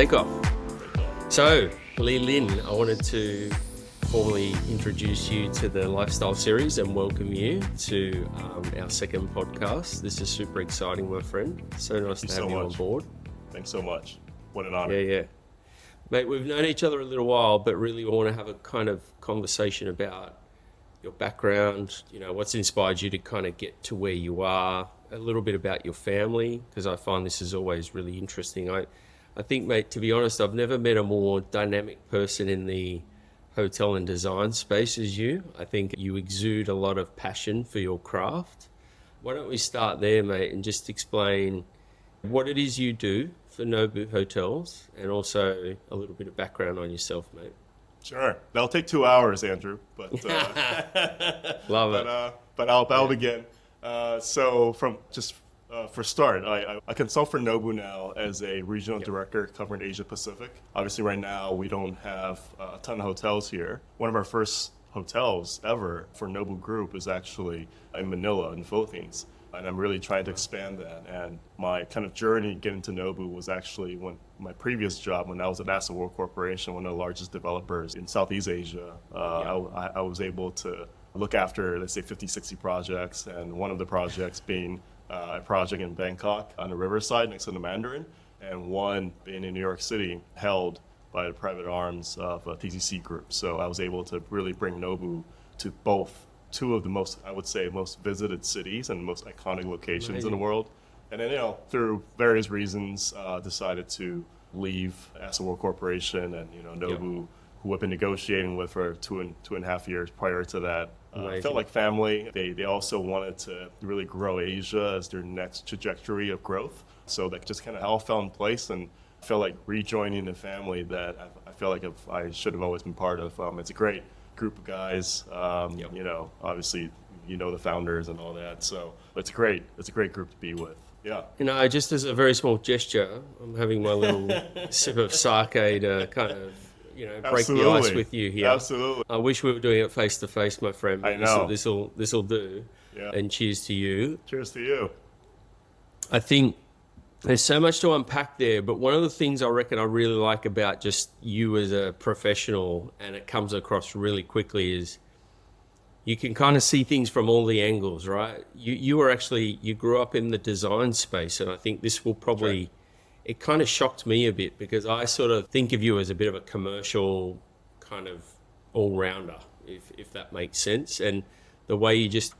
take off. So, Lee Lin, I wanted to formally introduce you to the Lifestyle series and welcome you to our second podcast. This is super exciting, my friend. So nice to have you on board. Thanks so much. What an honor. Yeah. Mate, we've known each other a little while, but really we want to have a kind of conversation about your background, what's inspired you to kind of get to where you are, a little bit about your family, because I find this is always really interesting. I think, mate, to be honest, I've never met a more dynamic person in the hotel and design space as you. I think you exude a lot of passion for your craft. Why don't we start there, mate, and just explain what it is you do for Nobu Hotels and also a little bit of background on yourself, mate. Sure. That'll take 2 hours, Andrew. But Love it. But I'll begin. For start, I consult for Nobu now as a regional director covering Asia Pacific. Obviously, right now we don't have a ton of hotels here. One of our first hotels ever for Nobu Group is actually in Manila, in the Philippines. And I'm really trying to expand that. And my kind of journey getting to Nobu was actually when my previous job, when I was at Asset World Corporation, one of the largest developers in Southeast Asia. I was able to look after, let's say, 50, 60 projects, and one of the projects being a project in Bangkok on the riverside next to the Mandarin, and one being in New York City, held by the private arms of TCC Group. So I was able to really bring Nobu to two of the most visited cities and most iconic locations in the world. And then, through various reasons, decided to leave Asset World Corporation and, Nobu, who I've been negotiating with for two and a half years prior to that. Felt like family. They also wanted to really grow Asia as their next trajectory of growth. So that just kind of all fell in place and felt like rejoining the family that I feel like I should have always been part of. It's a great group of guys. Obviously, the founders and all that. So it's a great group to be with. Yeah. Just as a very small gesture, I'm having my little sip of sake to kind of, break the ice with you here. Absolutely. I wish we were doing it face to face, my friend. I know. This will do. Yeah. And cheers to you. Cheers to you. I think there's so much to unpack there, but one of the things I reckon I really like about just you as a professional, and it comes across really quickly, is you can kind of see things from all the angles, right? You grew up in the design space, and I think this will probably, it kind of shocked me a bit because I sort of think of you as a bit of a commercial kind of all-rounder, if that makes sense. And the way you just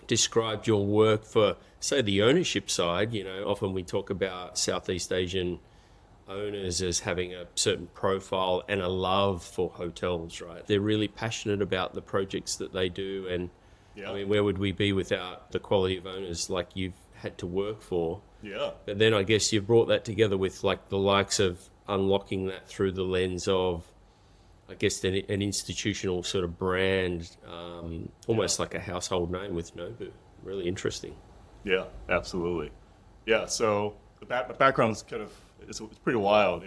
described your work for, say, the ownership side, often we talk about Southeast Asian owners as having a certain profile and a love for hotels, right? They're really passionate about the projects that they do. And I mean, where would we be without the quality of owners like you've had to work for? Yeah. But then I guess you brought that together with like the likes of unlocking that through the lens of, I guess, an institutional sort of brand, almost like a household name with Nobu. Really interesting. Yeah, absolutely. Yeah, so the background is it's pretty wild.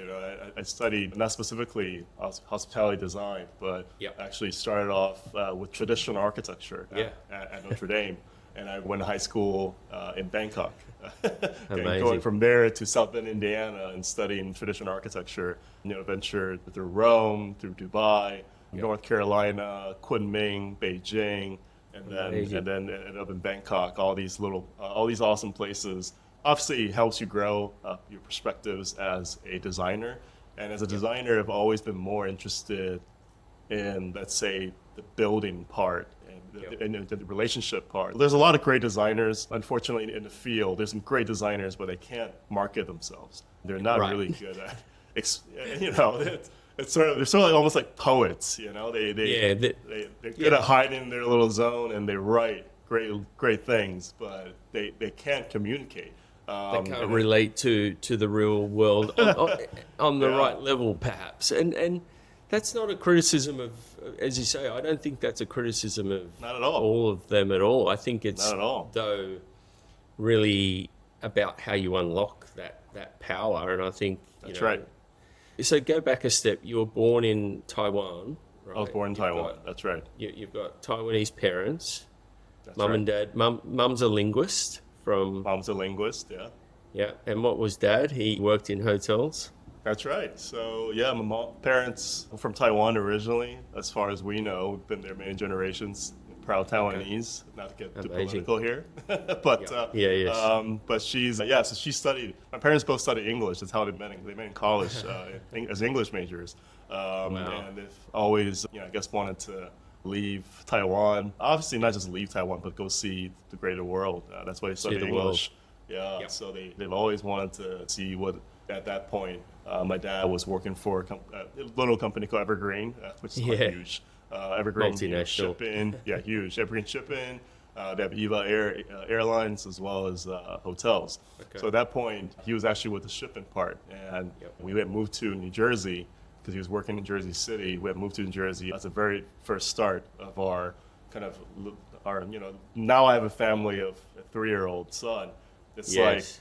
I studied, not specifically hospitality design, but actually started off with traditional architecture at Notre Dame. And I went to high school in Bangkok. Going from there to South Bend, Indiana, and studying traditional architecture. Ventured through Rome, through Dubai, North Carolina, Kunming, Beijing, and then ended up in Bangkok. All these awesome places. Obviously, it helps you grow your perspectives as a designer. And as a designer, I've always been more interested in, let's say, the building part. And the relationship part. There's a lot of great designers, unfortunately, in the field. There's some great designers, but they can't market themselves. They're not really good at, it's sort of like almost like poets. They're good at hiding in their little zone, and they write great things, but they can't communicate. They can't relate to the real world on the right level, perhaps. And that's not a criticism of, as you say, I don't think that's a criticism of not at all. All of them at all. I think it's, not at all. Though, really about how you unlock that power. And I think, that's right. So go back a step. You were born in Taiwan, right? I was born in Taiwan. That's right. You've got Taiwanese parents. That's Mum right. and dad. Mum's a linguist. Mom's a linguist, yeah. Yeah. And what was dad? He worked in hotels. That's right. So yeah, parents were from Taiwan originally. As far as we know, we've been there many generations. Proud Okay. Taiwanese. Not to get too Amazing. political here, but Yeah. Yes. but she's yeah. So she studied. My parents both studied English. That's how they met. They met in college as English majors, Wow. and they've always I guess wanted to leave Taiwan. Obviously, not just leave Taiwan, but go see the greater world. That's why they studied the English. Yeah. Yep. So they've always wanted to see what at that point. My dad was working for a little company called Evergreen, which is quite Yeah. huge. Evergreen Multinational. shipping, yeah, huge. Evergreen shipping. They have Eva Airlines as well as hotels. Okay. So at that point, he was actually with the shipping part, and Yep. we had moved to New Jersey because he was working in Jersey City. We had moved to New Jersey as the very first start of our kind of our Now I have a family of a 3-year-old son. It's Yes.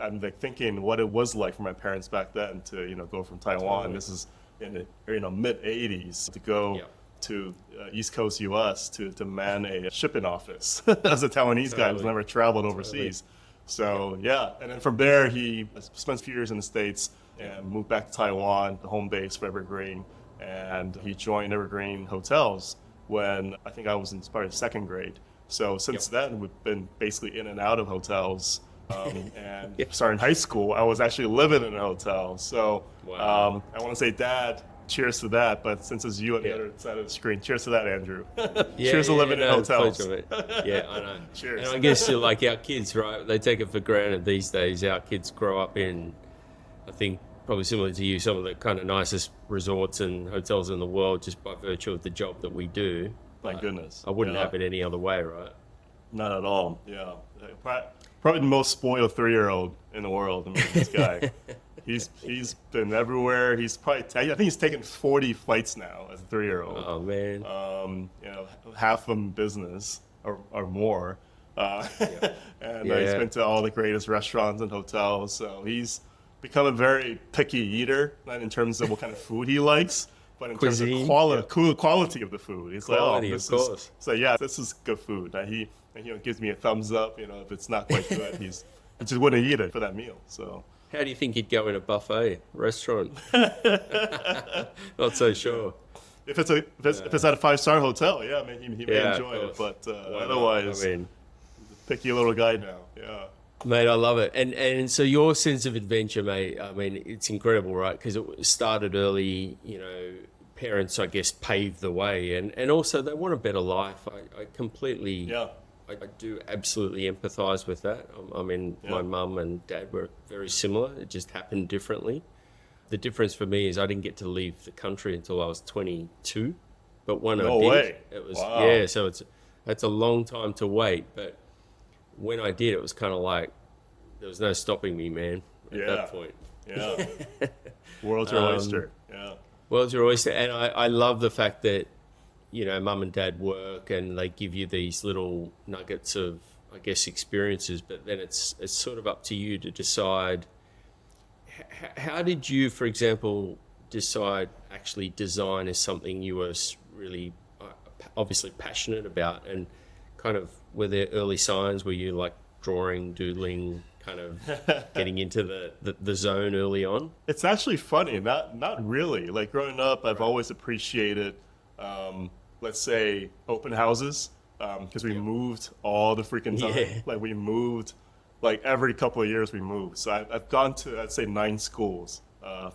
I'm like thinking what it was like for my parents back then to go from Taiwan. Totally. This is in the mid '80s to go Yeah. to East Coast U.S. to man a shipping office as a Taiwanese guy who's Totally. never traveled overseas. So yeah, and then from there he spent a few years in the States and moved back to Taiwan, the home base for Evergreen, and he joined Evergreen Hotels when I think I was in probably second grade. So since then we've been basically in and out of hotels. And starting high school, I was actually living in a hotel. So Wow. I want to say, Dad, cheers to that. But since it's you on the other side of the screen, cheers to that, Andrew. Cheers to living in no, hotels. pleasure, mate. Yeah, I know. Cheers. And I guess like our kids, right? They take it for granted these days. Our kids grow up in, I think, probably similar to you, some of the kind of nicest resorts and hotels in the world just by virtue of the job that we do. My goodness. I wouldn't Yeah. have it any other way, right? Not at all. Yeah. Probably the most spoiled 3-year-old in the world. I mean, this guy. He's been everywhere. He's probably I think he's taken 40 flights now as a 3-year-old. Oh, man. Half of them business or more. And he's Yeah. been to all the greatest restaurants and hotels. So he's become a very picky eater, not in terms of what kind of food he likes, but in terms Cuisine, of quality of the food. He's Quality, like, of course. So yeah, this is good food. And he gives me a thumbs up. If it's not quite good, he just wouldn't eat it for that meal. So. How do you think he'd go in a buffet restaurant? Not so sure. If it's at a 5-star hotel, yeah, I mean, he may Yeah, enjoy of it, course. but Why not? otherwise, I mean, picky little guy now. Yeah. mate, I love it. And so your sense of adventure, mate, I mean, it's incredible, right? Because it started early, parents, I guess, paved the way. And also they want a better life. I completely, Yeah. I do absolutely empathize with that. I mean, my mum and dad were very similar. It just happened differently. The difference for me is I didn't get to leave the country until I was 22. But when I No did, way. it was, Wow. so that's a long time to wait. But when I did, it was kind of like, there was no stopping me, man, at Yeah. that point. Yeah. World's your oyster. Yeah. World's your oyster. And I love the fact that, mum and dad work and they give you these little nuggets of, I guess, experiences, but then it's sort of up to you to decide. How did you, for example, decide actually design is something you were really obviously passionate about, and kind of were there early signs? Were you like drawing, doodling, kind of getting into the zone early on? It's actually funny. Not really. Like growing up, I've always appreciated, let's say, open houses, because we moved all the freaking time. Yeah. Like we moved, like every couple of years we moved. So I've gone to, I'd say, 9 schools,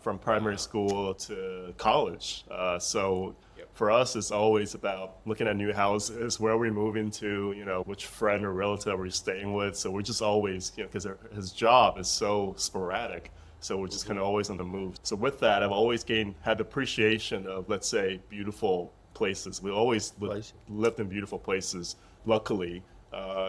from primary school to college. So for us, it's always about looking at new houses, where we move into, which friend or relative we're staying with. So we're just always, because his job is so sporadic. So we're just kind of always on the move. So with that, I've always had appreciation of, let's say, beautiful places. We always lived in beautiful places, luckily.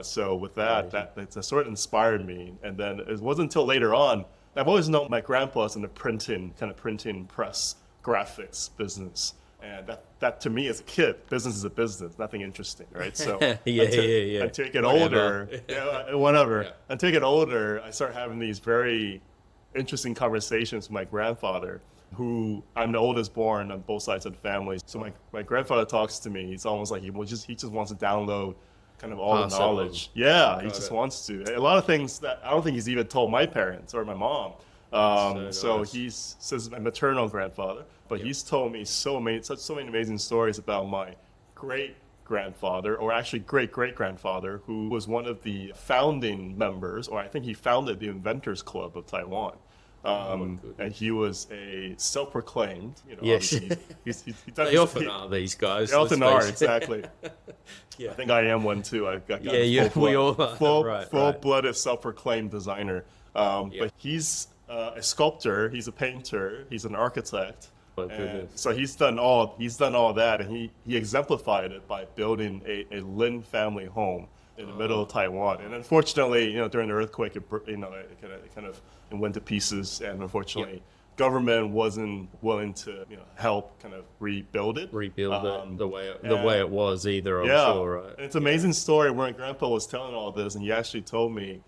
So with that sort of inspired me. And then it wasn't until later on, I've always known my grandpa's in the printing press graphics business. And that to me as a kid, business is a business, nothing interesting, right? So Yeah. until you get Whatever. older, whatever. Yeah. Until you get older, I start having these very interesting conversations with my grandfather, who I'm the oldest born on both sides of the family. So my grandfather talks to me. It's almost like he just wants to download kind of all the knowledge. Yeah, he just wants to. A lot of things that I don't think he's even told my parents or my mom. So nice. he's says my maternal grandfather, but Yep. he's told me so many amazing stories about my great grandfather, or actually great great grandfather, who was one of the founding members, or I think he founded the Inventors Club of Taiwan. Oh my And goodness. he was a self-proclaimed, Yes. obviously he does, They often are, these they guys. Let's often are, face it. exactly. Yeah. I think I am one too. I've got Yeah, yeah, we all are. Right, right. full-blooded self-proclaimed designer. Yeah. But he's a sculptor, he's a painter, he's an architect, My and goodness. so he's done all that, and he exemplified it by building a Lin family home in the middle of Taiwan. And unfortunately, during the earthquake, it went to pieces, and unfortunately, Yep. government wasn't willing to help kind of rebuild it. Rebuild it the And way it was either, I'm yeah, sure, right? and it's an amazing story where Grandpa was telling all this, and he actually told me,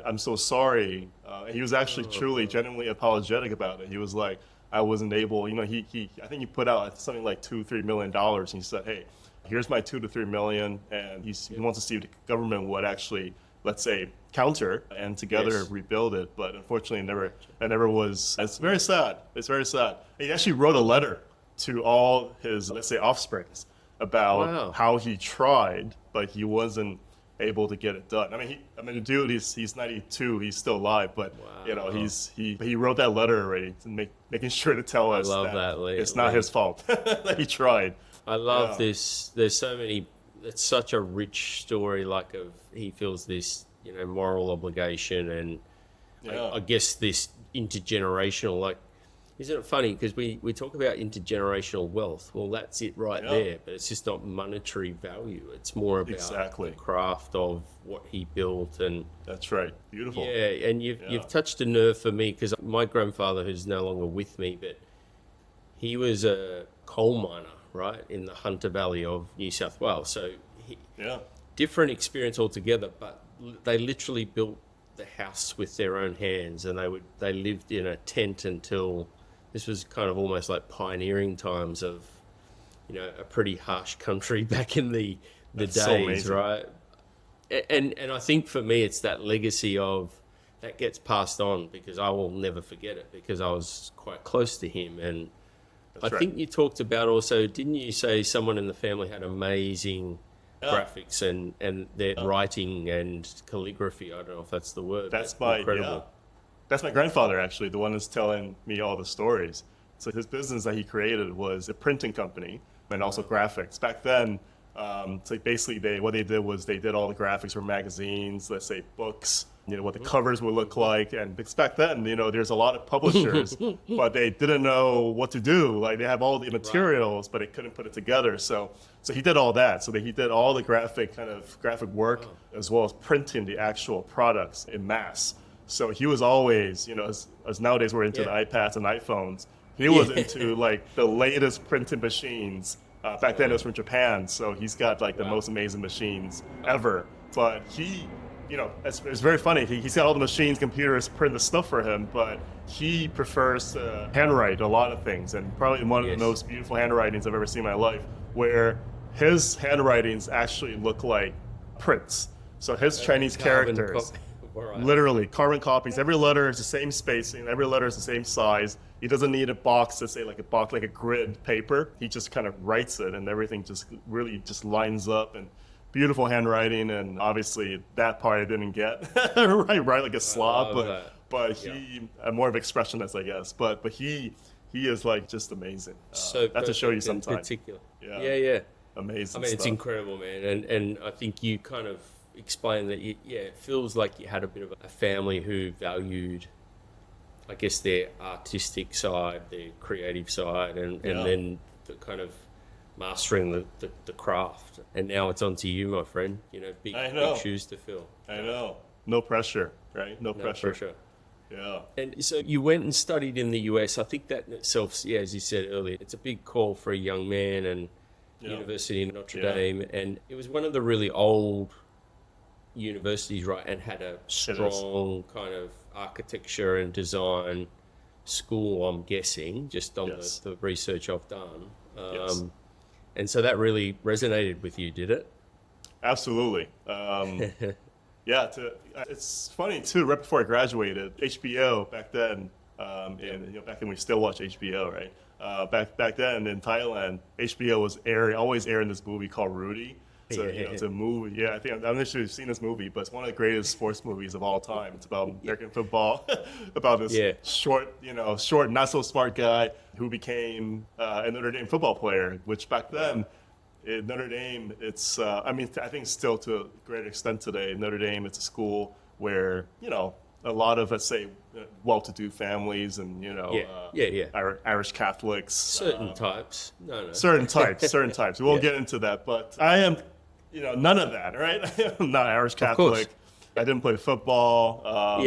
I'm so sorry." And he was actually truly, genuinely apologetic about it. He was like, "I wasn't able." I think he put out something like $2-3 million, and he said, "Hey, here's my 2 to 3 million," and he wants to see if the government would actually, let's say, counter and together Yes. rebuild it. But unfortunately, it never was. It's very sad. It's very sad. He actually wrote a letter to all his, let's say, offsprings about Wow. how he tried, but he wasn't able to get it done. The dude, he's 92, he's still alive, but Wow. he wrote that letter already, to making sure to tell us love that, Lee. it's not his fault that he tried. I love Yeah. this. There's so many. It's such a rich story. Like of he feels this, moral obligation, and Yeah. I guess this intergenerational. Like, isn't it funny because we talk about intergenerational wealth? Well, that's it right Yeah. there. But it's just not monetary value. It's more about Exactly. the craft of what he built and. That's right. Beautiful. Yeah, and you've touched a nerve for me because my grandfather, who's no longer with me, but he was a coal miner, right, in the Hunter Valley of New South Wales. So Yeah. different experience altogether, but they literally built the house with their own hands, and they lived in a tent until this was kind of almost like pioneering times of, a pretty harsh country back in the That's so days, amazing. right? And I think for me, it's that legacy of that gets passed on because I will never forget it because I was quite close to him. And That's I right. think you talked about also, didn't you say someone in the family had amazing graphics and their writing and calligraphy? I don't know if that's the word. That's but my incredible. That's my grandfather, actually, the one that's telling me all the stories. So his business that he created was a printing company and also graphics. Back then, so basically what they did was they did all the graphics for magazines, let's say books, what the covers would look like. And because back then, there's a lot of publishers, but they didn't know what to do. Like they have all the materials, but they couldn't put it together. So he did all that. So he did all the graphic work as well as printing the actual products in mass. So he was always, as nowadays we're into the iPads and iPhones, he was into like the latest printed machines. Back then it was from Japan, so he's got like the most amazing machines ever. But he, it's very funny. He's got all the machines, computers print the stuff for him, but he prefers to handwrite a lot of things, and probably one of the most beautiful handwritings I've ever seen in my life, where his handwritings actually look like prints. So his Chinese characters. Right. Literally, carbon copies. Every letter is the same spacing. Every letter is the same size. He doesn't need a box to say like a grid paper. He just kind of writes it, and everything just really just lines up. And beautiful handwriting. And obviously, that part I didn't get right like a slob. But he more of expressionist, I guess. But he is like just amazing. So that's to show you perfect in sometime. particular. Yeah. Yeah. Amazing. I mean, it's stuff. incredible, man. And I think you kind of explained that, it feels like you had a bit of a family who valued, I guess, their artistic side, their creative side, and then the kind of mastering the craft. And now it's on to you, my friend. Big shoes to fill. I know. No pressure, right? No pressure. Yeah. And so you went and studied in the US. I think that in itself, as you said earlier, it's a big call for a young man, and University of Notre Dame. And it was one of the really old universities, right, and had a strong kind of architecture and design school, I'm guessing, just on the research I've done. And so that really resonated with you, did it? Absolutely. It's funny too. Right before I graduated, HBO back then And back then we still watch HBO, right? Back then in Thailand, HBO was always airing this movie called Rudy. So it's a movie. Yeah, I think I'm not sure you've seen this movie, but it's one of the greatest sports movies of all time. It's about American football, about this short, not so smart guy who became a Notre Dame football player. Which back then, Notre Dame, it's I think still to a great extent today, Notre Dame, it's a school where a lot of, let's say, well-to-do families and Irish Catholics, certain types. Certain types. We won't get into that, but I am. None of that, right? I'm not Irish Catholic. I didn't play football. I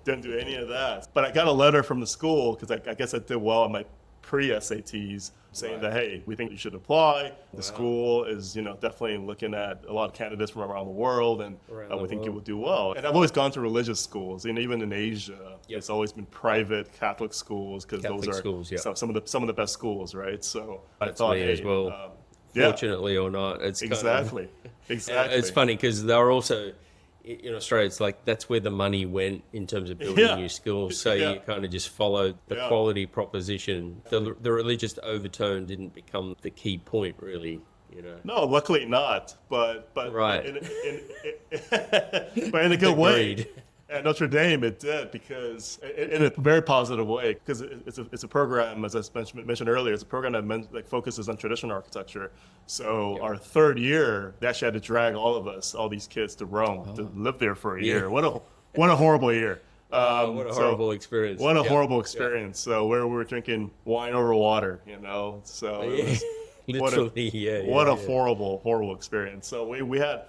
didn't do any of that. But I got a letter from the school because I guess I did well on my pre-SATs saying that, hey, we think you should apply. The school is, definitely looking at a lot of candidates from around the world, and we think you will do well. And I've always gone to religious schools, and even in Asia, it's always been private Catholic schools because those are schools, some of the best schools, right? So I thought, as well. Fortunately or not, it's exactly. It's funny because they're also in Australia. It's like that's where the money went in terms of building new schools. So you kind of just followed the quality proposition. The religious overtone didn't become the key point, really. No, luckily not. But right. But in a good way. At Notre Dame, it did because in a very positive way. Because it's a program, as I mentioned earlier, it's a program that focuses on traditional architecture. So our third year, they actually had to drag all these kids to Rome to live there for a year. What a horrible year! What a horrible experience! What a horrible experience! So where we were drinking wine over water, So it was, literally, what a horrible experience. So we had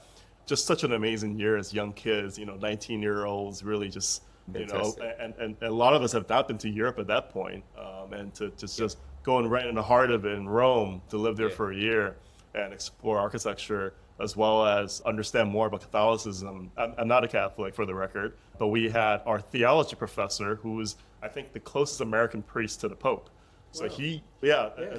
just such an amazing year as young kids, 19-year-olds, really just, and a lot of us have not been to Europe at that point, and to just going right in the heart of it in Rome to live there for a year and explore architecture as well as understand more about Catholicism. I'm not a Catholic, for the record, but we had our theology professor who was, I think, the closest American priest to the Pope. So his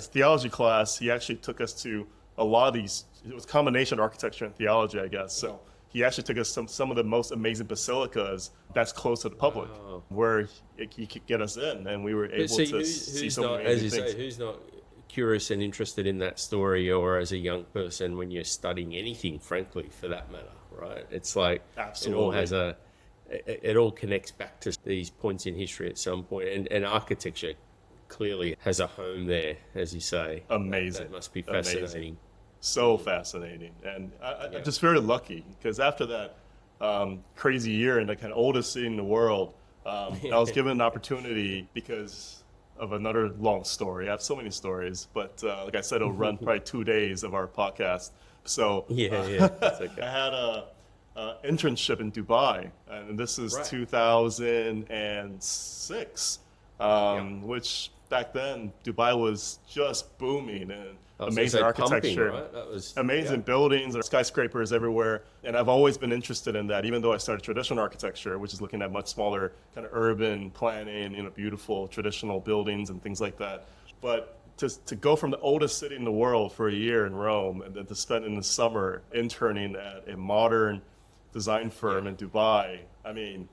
theology class, he actually took us to a lot of these. It was a combination of architecture and theology, I guess. So he actually took us some of the most amazing basilicas that's close to the public, where he could get us in, and we were able to see some amazing things. Who's not curious and interested in that story, or as a young person when you're studying anything, frankly, for that matter, right? It's like absolutely. It all connects back to these points in history at some point, and architecture clearly has a home there, as you say. Amazing. That must be fascinating. Amazing. So fascinating. And I'm just very lucky because after that crazy year in the kind of oldest city in the world, I was given an opportunity because of another long story. I have so many stories, but like I said, it'll run probably 2 days of our podcast. So that's okay. I had a internship in Dubai, and this is 2006, which back then Dubai was just booming and amazing architecture, pumping, right? That was amazing buildings, or skyscrapers everywhere. And I've always been interested in that, even though I started traditional architecture, which is looking at much smaller kind of urban planning, beautiful traditional buildings and things like that. But to go from the oldest city in the world for a year in Rome, and then to spend in the summer interning at a modern design firm in Dubai, I mean,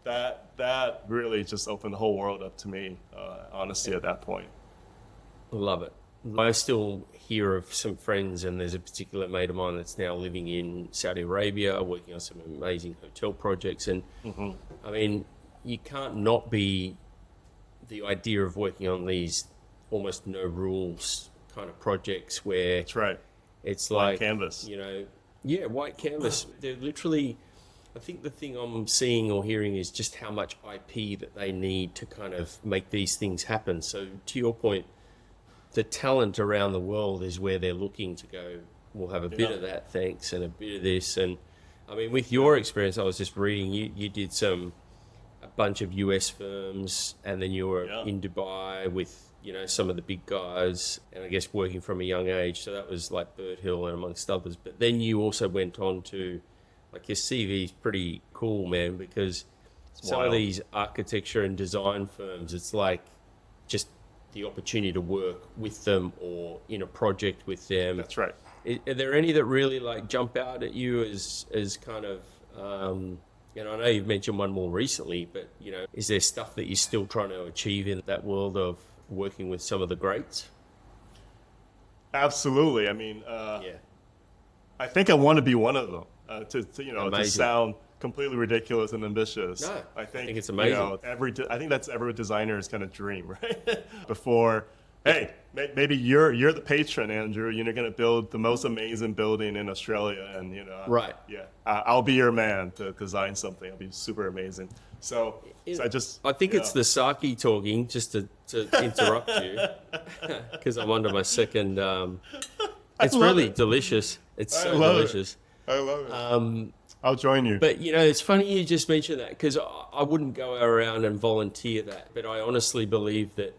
that really just opened the whole world up to me, honestly, at that point. Love it. I still hear of some friends, and there's a particular mate of mine that's now living in Saudi Arabia, working on some amazing hotel projects. And I mean, you can't not be the idea of working on these almost no rules kind of projects where that's right. It's white like canvas. White canvas. They're literally, I think the thing I'm seeing or hearing is just how much IP that they need to kind of make these things happen. So to your point, the talent around the world is where they're looking to go, we'll have a bit of that, thanks, and a bit of this. And I mean, with your experience, I was just reading, you did a bunch of US firms, and then you were in Dubai with, some of the big guys, and I guess working from a young age. So that was like Bird Hill and amongst others. But then you also went on to, like, your CV is pretty cool, man, because some of these architecture and design firms, it's like just the opportunity to work with them or in a project with them. That's right. Are there any that really like jump out at you as kind of And I know you've mentioned one more recently, but is there stuff that you're still trying to achieve in that world of working with some of the greats? Absolutely. I mean, Yeah, I think I want to be one of them. To amazing. sound completely ridiculous and ambitious. No, I think it's amazing. I think that's every designer's kind of dream, right? Before, hey, maybe you're the patron, Andrew. You're going to build the most amazing building in Australia, and Right. yeah, I'll be your man to design something. It'll be super amazing. So I think it's the sake talking, just to interrupt you, because I'm under my second. It's really delicious. It's so delicious. I love it. I'll join you. But it's funny you just mentioned that, because I wouldn't go around and volunteer that, but I honestly believe that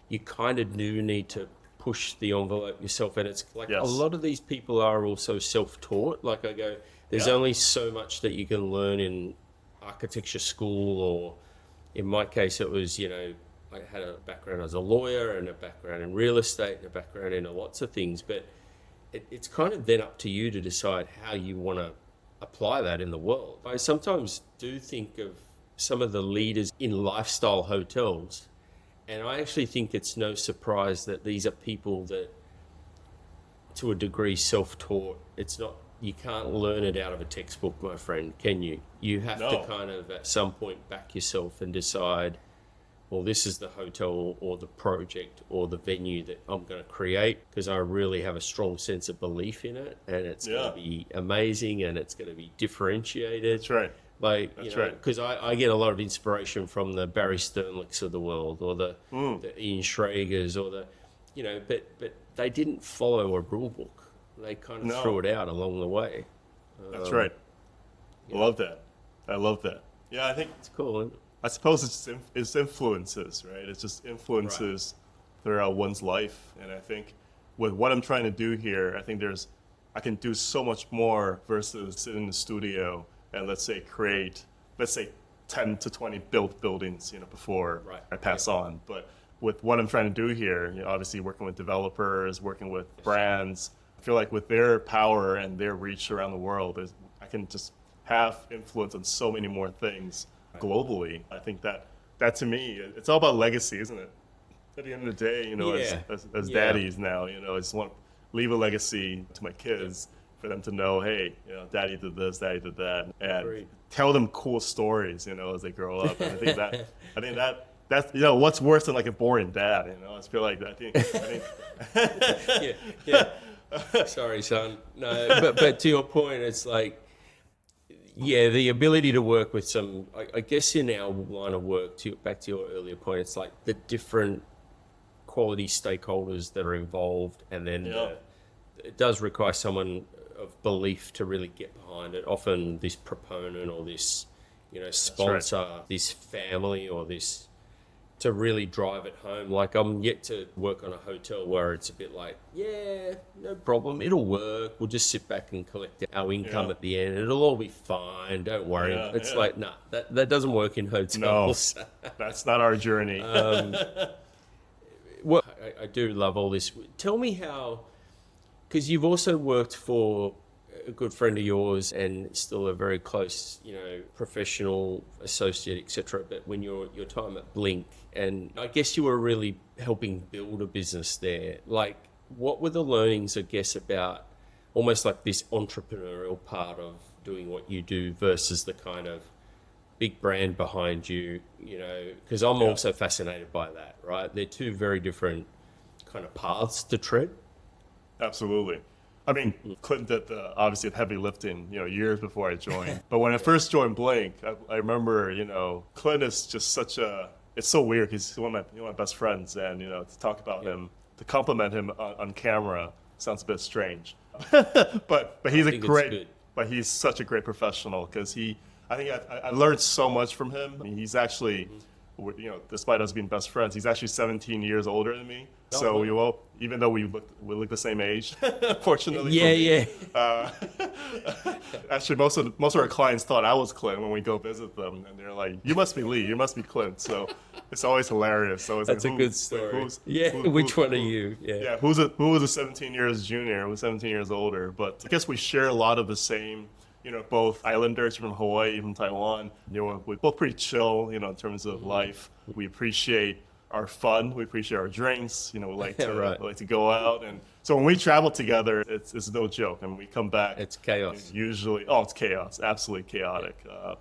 you kind of do need to push the envelope yourself, and it's like a lot of these people are also self-taught. Like I go, there's only so much that you can learn in architecture school, or in my case, it was I had a background as a lawyer and a background in real estate and a background in lots of things, but it's kind of then up to you to decide how you want to apply that in the world. I sometimes do think of some of the leaders in lifestyle hotels, and I actually think it's no surprise that these are people that, to a degree, self-taught. It's not, you can't learn it out of a textbook, my friend, can you? You have to kind of at some point back yourself and decide, well, this is the hotel or the project or the venue that I'm going to create, because I really have a strong sense of belief in it, and it's going to be amazing, and it's going to be differentiated. That's right. Like, because I get a lot of inspiration from the Barry Sternlichs of the world, or the Ian Schragers, or but they didn't follow a rule book. They kind of threw it out along the way. That's right. I love that. Yeah, I think It's cool, isn't it? I suppose it's influences, right? It's just influences throughout one's life. And I think with what I'm trying to do here, I think I can do so much more versus sit in the studio and let's say create 10 to 20 built buildings, before I pass on. But with what I'm trying to do here, obviously working with developers, working with brands, I feel like with their power and their reach around the world, I can just have influence on so many more things globally. I think that to me, it's all about legacy, isn't it? At the end of the day, as daddies now, I just want to leave a legacy to my kids for them to know, hey, daddy did this, daddy did that, and tell them cool stories, as they grow up. And I think that's what's worse than like a boring dad, I just feel like I think Sorry, son. No, but to your point, it's like, the ability to work with some, I guess in our line of work, back to your earlier point, it's like the different quality stakeholders that are involved, and then it does require someone of belief to really get behind it. Often this proponent or this, sponsor, this family or this, to really drive it home. Like, I'm yet to work on a hotel where it's a bit like, no problem, it'll work. We'll just sit back and collect our income at the end. It'll all be fine. Don't worry. It's like, nah, that doesn't work in hotels. No, that's not our journey. Well, I do love all this. Tell me how, because you've also worked for a good friend of yours and still a very close, professional associate, etc. But when your time at Blink, and I guess you were really helping build a business there. Like, what were the learnings, I guess, about almost like this entrepreneurial part of doing what you do versus the kind of big brand behind you? Because I'm also fascinated by that. Right, they're two very different kind of paths to tread. Absolutely. I mean, Clinton did obviously the heavy lifting, years before I joined. But when I first joined Blink, I remember, Clinton is just it's so weird because he's one of my best friends, and to talk about him, to compliment him on camera sounds a bit strange. but he's such a great professional, because I think I learned so much from him. I mean, he's actually, despite us being best friends, he's actually 17 years older than me. So even though we look the same age, unfortunately. Actually, most of our clients thought I was Clint when we go visit them, and they're like, "You must be Lee. You must be Clint." So it's always hilarious. So that's like, a good story. Which one are you? Who was a 17 years junior? Who's 17 years older? But I guess we share a lot of the same both islanders from Hawaii, from Taiwan. We're both pretty chill, in terms of life. We appreciate our fun. We appreciate our drinks. We like to Right. we like to go out, and so when we travel together, it's no joke. And we come back, It's chaos. usually, it's chaos, absolutely chaotic.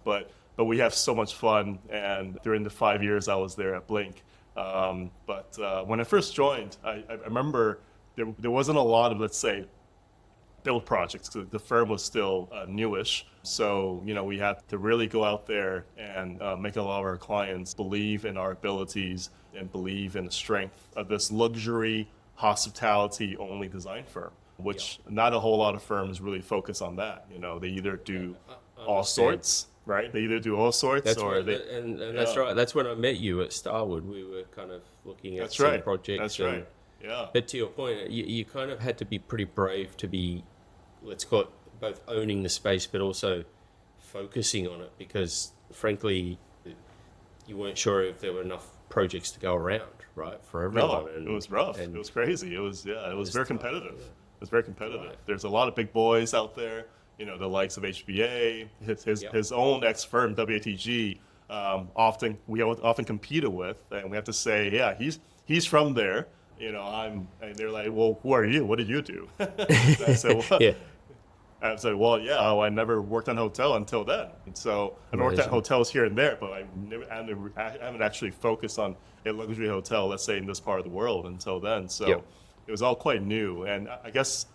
But we have so much fun. And during the 5 years I was there at Blink, but when I first joined, I remember there wasn't a lot of, let's say, build projects. 'Cause the firm was still newish, so we had to really go out there and make a lot of our clients believe in our abilities and believe in the strength of this luxury hospitality only design firm, which not a whole lot of firms really focus on that. They either do all sorts, right? They either do all sorts, That's or right, they. and that's right. That's when I met you at Starwood. We were kind of looking at That's some right. projects. That's and- right. Yeah. But to your point, you kind of had to be pretty brave to be, let's call it, both owning the space, but also focusing on it, because frankly, you weren't sure if there were enough projects to go around, right, for everyone. No, And- it was rough. and It was crazy. It was very competitive. yeah. It was very competitive. Right. There's a lot of big boys out there. The likes of HBA, Yep. his own ex firm WATG. We often competed with, and we have to say, yeah, he's from there. And they're like, well, who are you? What did you do? I said, well, Yeah. I said, well, yeah, I never worked on a hotel until then. And so I worked at Amazing. hotels here and there, but I haven't actually focused on a luxury hotel, let's say, in this part of the world until then. So Yep. it was all quite new. And I guess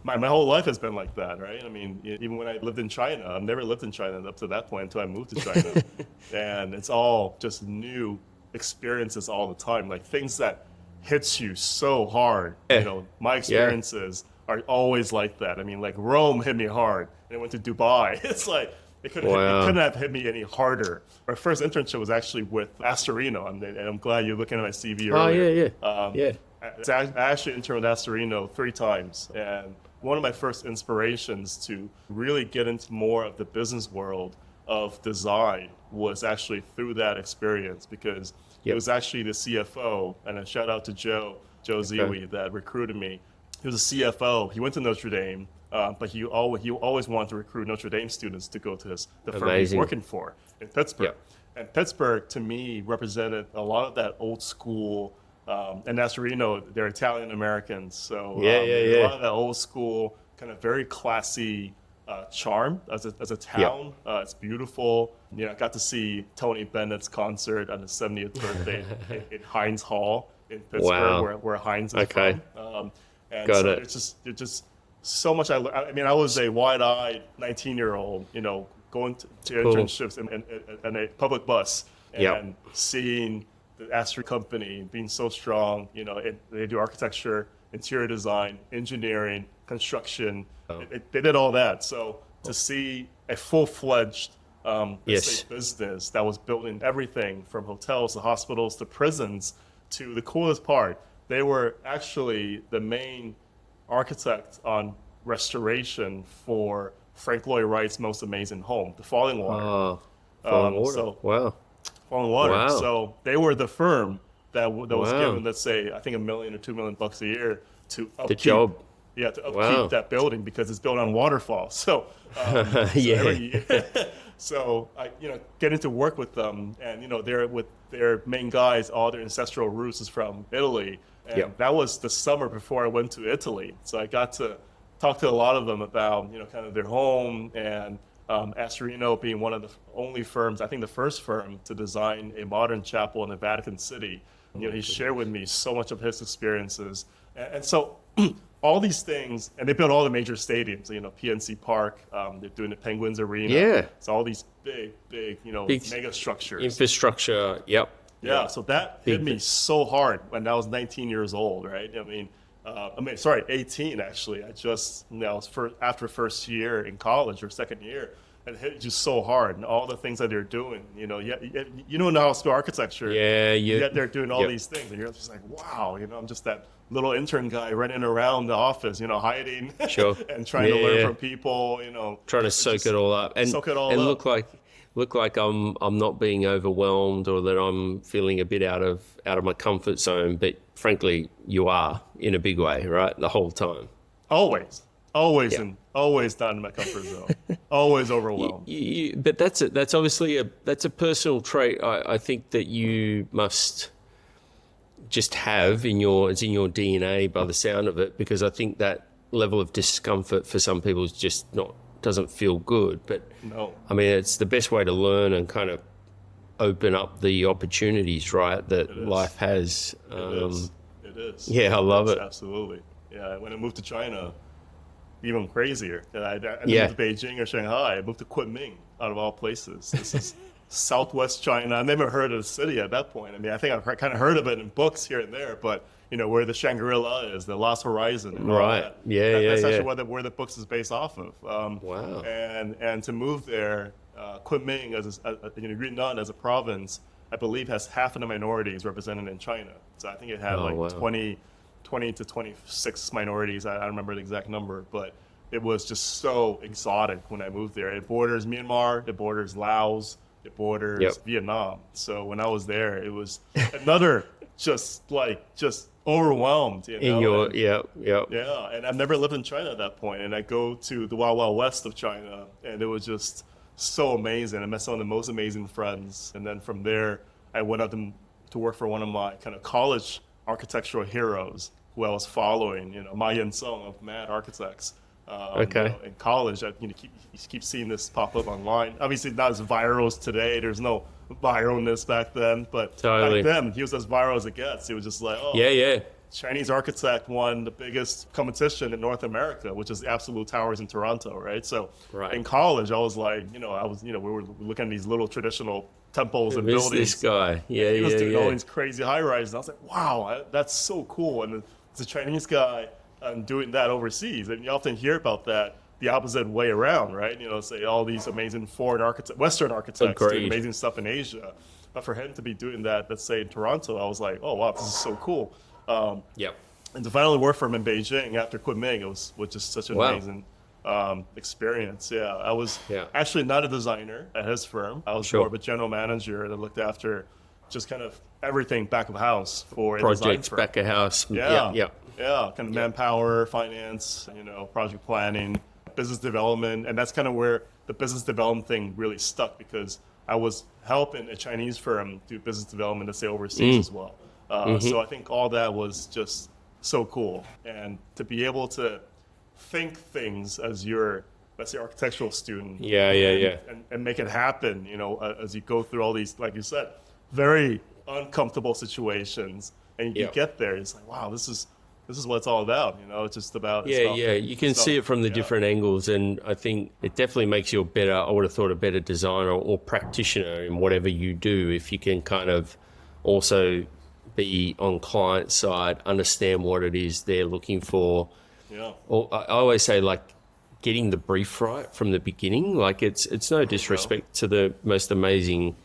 my whole life has been like that, right? I mean, even when I lived in China, I've never lived in China up to that point until I moved to China. And it's all just new experiences all the time, like things that hits you so hard. My experiences are always like that. I mean, like Rome hit me hard, and I went to Dubai. It's like it couldn't have hit me any harder. My first internship was actually with Astorino, and I'm glad you're looking at my CV Oh, earlier. yeah. I actually interned with Astorino 3 times, and one of my first inspirations to really get into more of the business world of design was actually through that experience, because it was actually the CFO, and a shout out to Joe Ziwi that recruited me. He was a CFO. He went to Notre Dame, but he always wanted to recruit Notre Dame students to go to the firm he's Amazing. working for in Pittsburgh. Yep. And Pittsburgh, to me, represented a lot of that old school. And Astorino, they're Italian Americans, so a lot of that old school, kind of very classy charm as a town. It's beautiful. I got to see Tony Bennett's concert on his 70th birthday in Heinz Hall in Pittsburgh, Wow. where Heinz is Okay. from. And Got so it. there's just so much. I mean, I was a wide-eyed 19-year-old, going to Cool. internships in a public bus and Yep. seeing the Astor company being so strong. They do architecture, interior design, engineering, construction. Oh. They did all that. So to see a full-fledged let's Yes. say business that was building everything from hotels to hospitals to prisons, to the coolest part, they were actually the main architect on restoration for Frank Lloyd Wright's most amazing home, The Falling Water. Oh, Falling Water. so- Wow. Falling Water. Wow. So they were the firm that was Wow. given, let's say, I think $1 million or $2 million bucks a year to upkeep. The job. Yeah, to upkeep Wow. that building, because it's built on waterfall. So, Yeah. so I, getting to work with them, and they're with their main guys, all their ancestral roots is from Italy, and Yep. that was the summer before I went to Italy. So I got to talk to a lot of them about kind of their home, and Astorino being one of the only firms, I think the first firm to design a modern chapel in the Vatican City. He shared with me so much of his experiences, and so all these things, and they built all the major stadiums. PNC Park, they're doing the Penguins Arena. Yeah. So all these big, Big mega structures. Infrastructure. Yep. Yeah, so that hit me so hard when I was 19 years old, right? Sorry, 18 actually. I just, after first year in college or second year, it hit just so hard, and all the things that they're doing. You know now it's architecture. Yeah. Yet they're doing all Yep. these things, and you're just like, wow. I'm just that little intern guy running around the office, hiding Sure. and trying to Yeah, learn yeah. from people. Trying to soak it all up and soak it all and up. look like I'm not being overwhelmed, or that I'm feeling a bit out of my comfort zone, but frankly you are, in a big way, right, the whole time. Always Yeah. and always not in my comfort zone, always overwhelmed. But that's obviously a personal trait. I think that you must just have it's in your DNA by the sound of it, because I think that level of discomfort for some people is just doesn't feel good. But No, I mean, it's the best way to learn and kind of open up the opportunities, right, that life has. it is. It is. Yeah, I love it. Absolutely. Yeah, when I moved to China, even crazier. I didn't Yeah. move to Beijing or Shanghai. I moved to Kunming, out of all places. This is Southwest China. I never heard of the city at that point. I mean, I think I've kind of heard of it in books here and there, but where the Shangri-La is, the Lost Horizon, and all Right. that. Yeah, That's yeah. actually where the books is based off of. Wow. And to move there, Kunming, Yunnan as a province, I believe has half of the minorities represented in China. So I think it had wow. 20 to 26 minorities. I don't remember the exact number, but it was just so exotic when I moved there. It borders Myanmar, it borders Laos, it borders Vietnam. So when I was there, it was another just overwhelmed. Yeah, and I've never lived in China at that point, and I go to the Wild Wild West of China, and it was just so amazing. I met some of the most amazing friends, and then from there, I went up to work for one of my kind of college architectural heroes who I was following, Ma Yen-sung of Mad Architects. Okay. In college, you keep seeing this pop up online. Obviously, not as viral as today. There's no viralness back then, but Totally. back then, he was as viral as it gets. It was just like, oh, Yeah. Chinese architect won the biggest competition in North America, which is the Absolute Towers in Toronto, right? So Right. in college, I was like, we were looking at these little traditional temples and Who is buildings. this guy? Yeah, He was doing all yeah. these crazy high rises. I was like, wow, that's so cool. And it's a Chinese guy doing that overseas. And you often hear about that the opposite way around, right? Say all these amazing Western architects doing Agreed. amazing stuff in Asia. But for him to be doing that, let's say in Toronto, I was like, oh, wow, this is so cool. Yep. And to finally work for him in Beijing after Kunming, it was just such an Wow. amazing experience. Yeah, I was Yeah. actually not a designer at his firm. I was Sure. more of a general manager that looked after just kind of everything back of house for a design Projects firm. back of house. Yeah, Yeah. kind of manpower, finance, project planning, business development, and that's kind of where the business development thing really stuck because I was helping a Chinese firm do business development, let's say overseas as well. So I think all that was just so cool, and to be able to think things as your, let's say, architectural student, Yeah. and make it happen, as you go through all these, like you said, very uncomfortable situations, and you Yeah. get there, it's like, wow, this is what it's all about. It's just about Yeah. You can see it from the yeah. different angles, and I think it definitely makes you I would have thought, a better designer or practitioner in whatever you do if you can kind of also be on client side, understand what it is they're looking for. Yeah. Or I always say, like, getting the brief right from the beginning. Like, it's no disrespect to the most amazing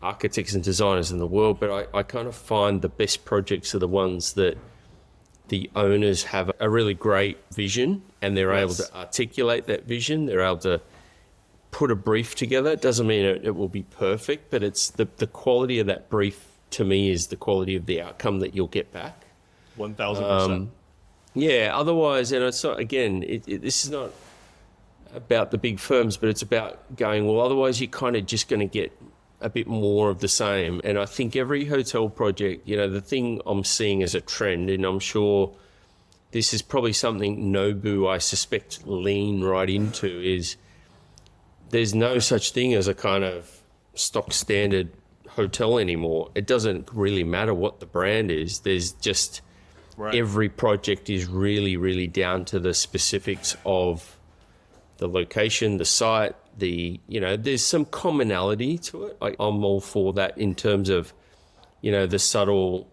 architects and designers in the world, but I kind of find the best projects are the ones that the owners have a really great vision and they're able to articulate that vision. They're able to put a brief together. It doesn't mean it will be perfect, but it's the quality of that brief, to me, is the quality of the outcome that you'll get back. 1,000%. Yeah, otherwise, and it's not, again, this is not about the big firms, but it's about going, well, otherwise you're kind of just going to get a bit more of the same. And I think every hotel project, the thing I'm seeing as a trend, and I'm sure this is probably something Nobu, I suspect, lean right into, is there's no such thing as a kind of stock standard hotel anymore. It doesn't really matter what the brand is. There's just every project is really, really down to the specifics of the location, the site, there's some commonality to it. I'm all for that in terms of, the subtle,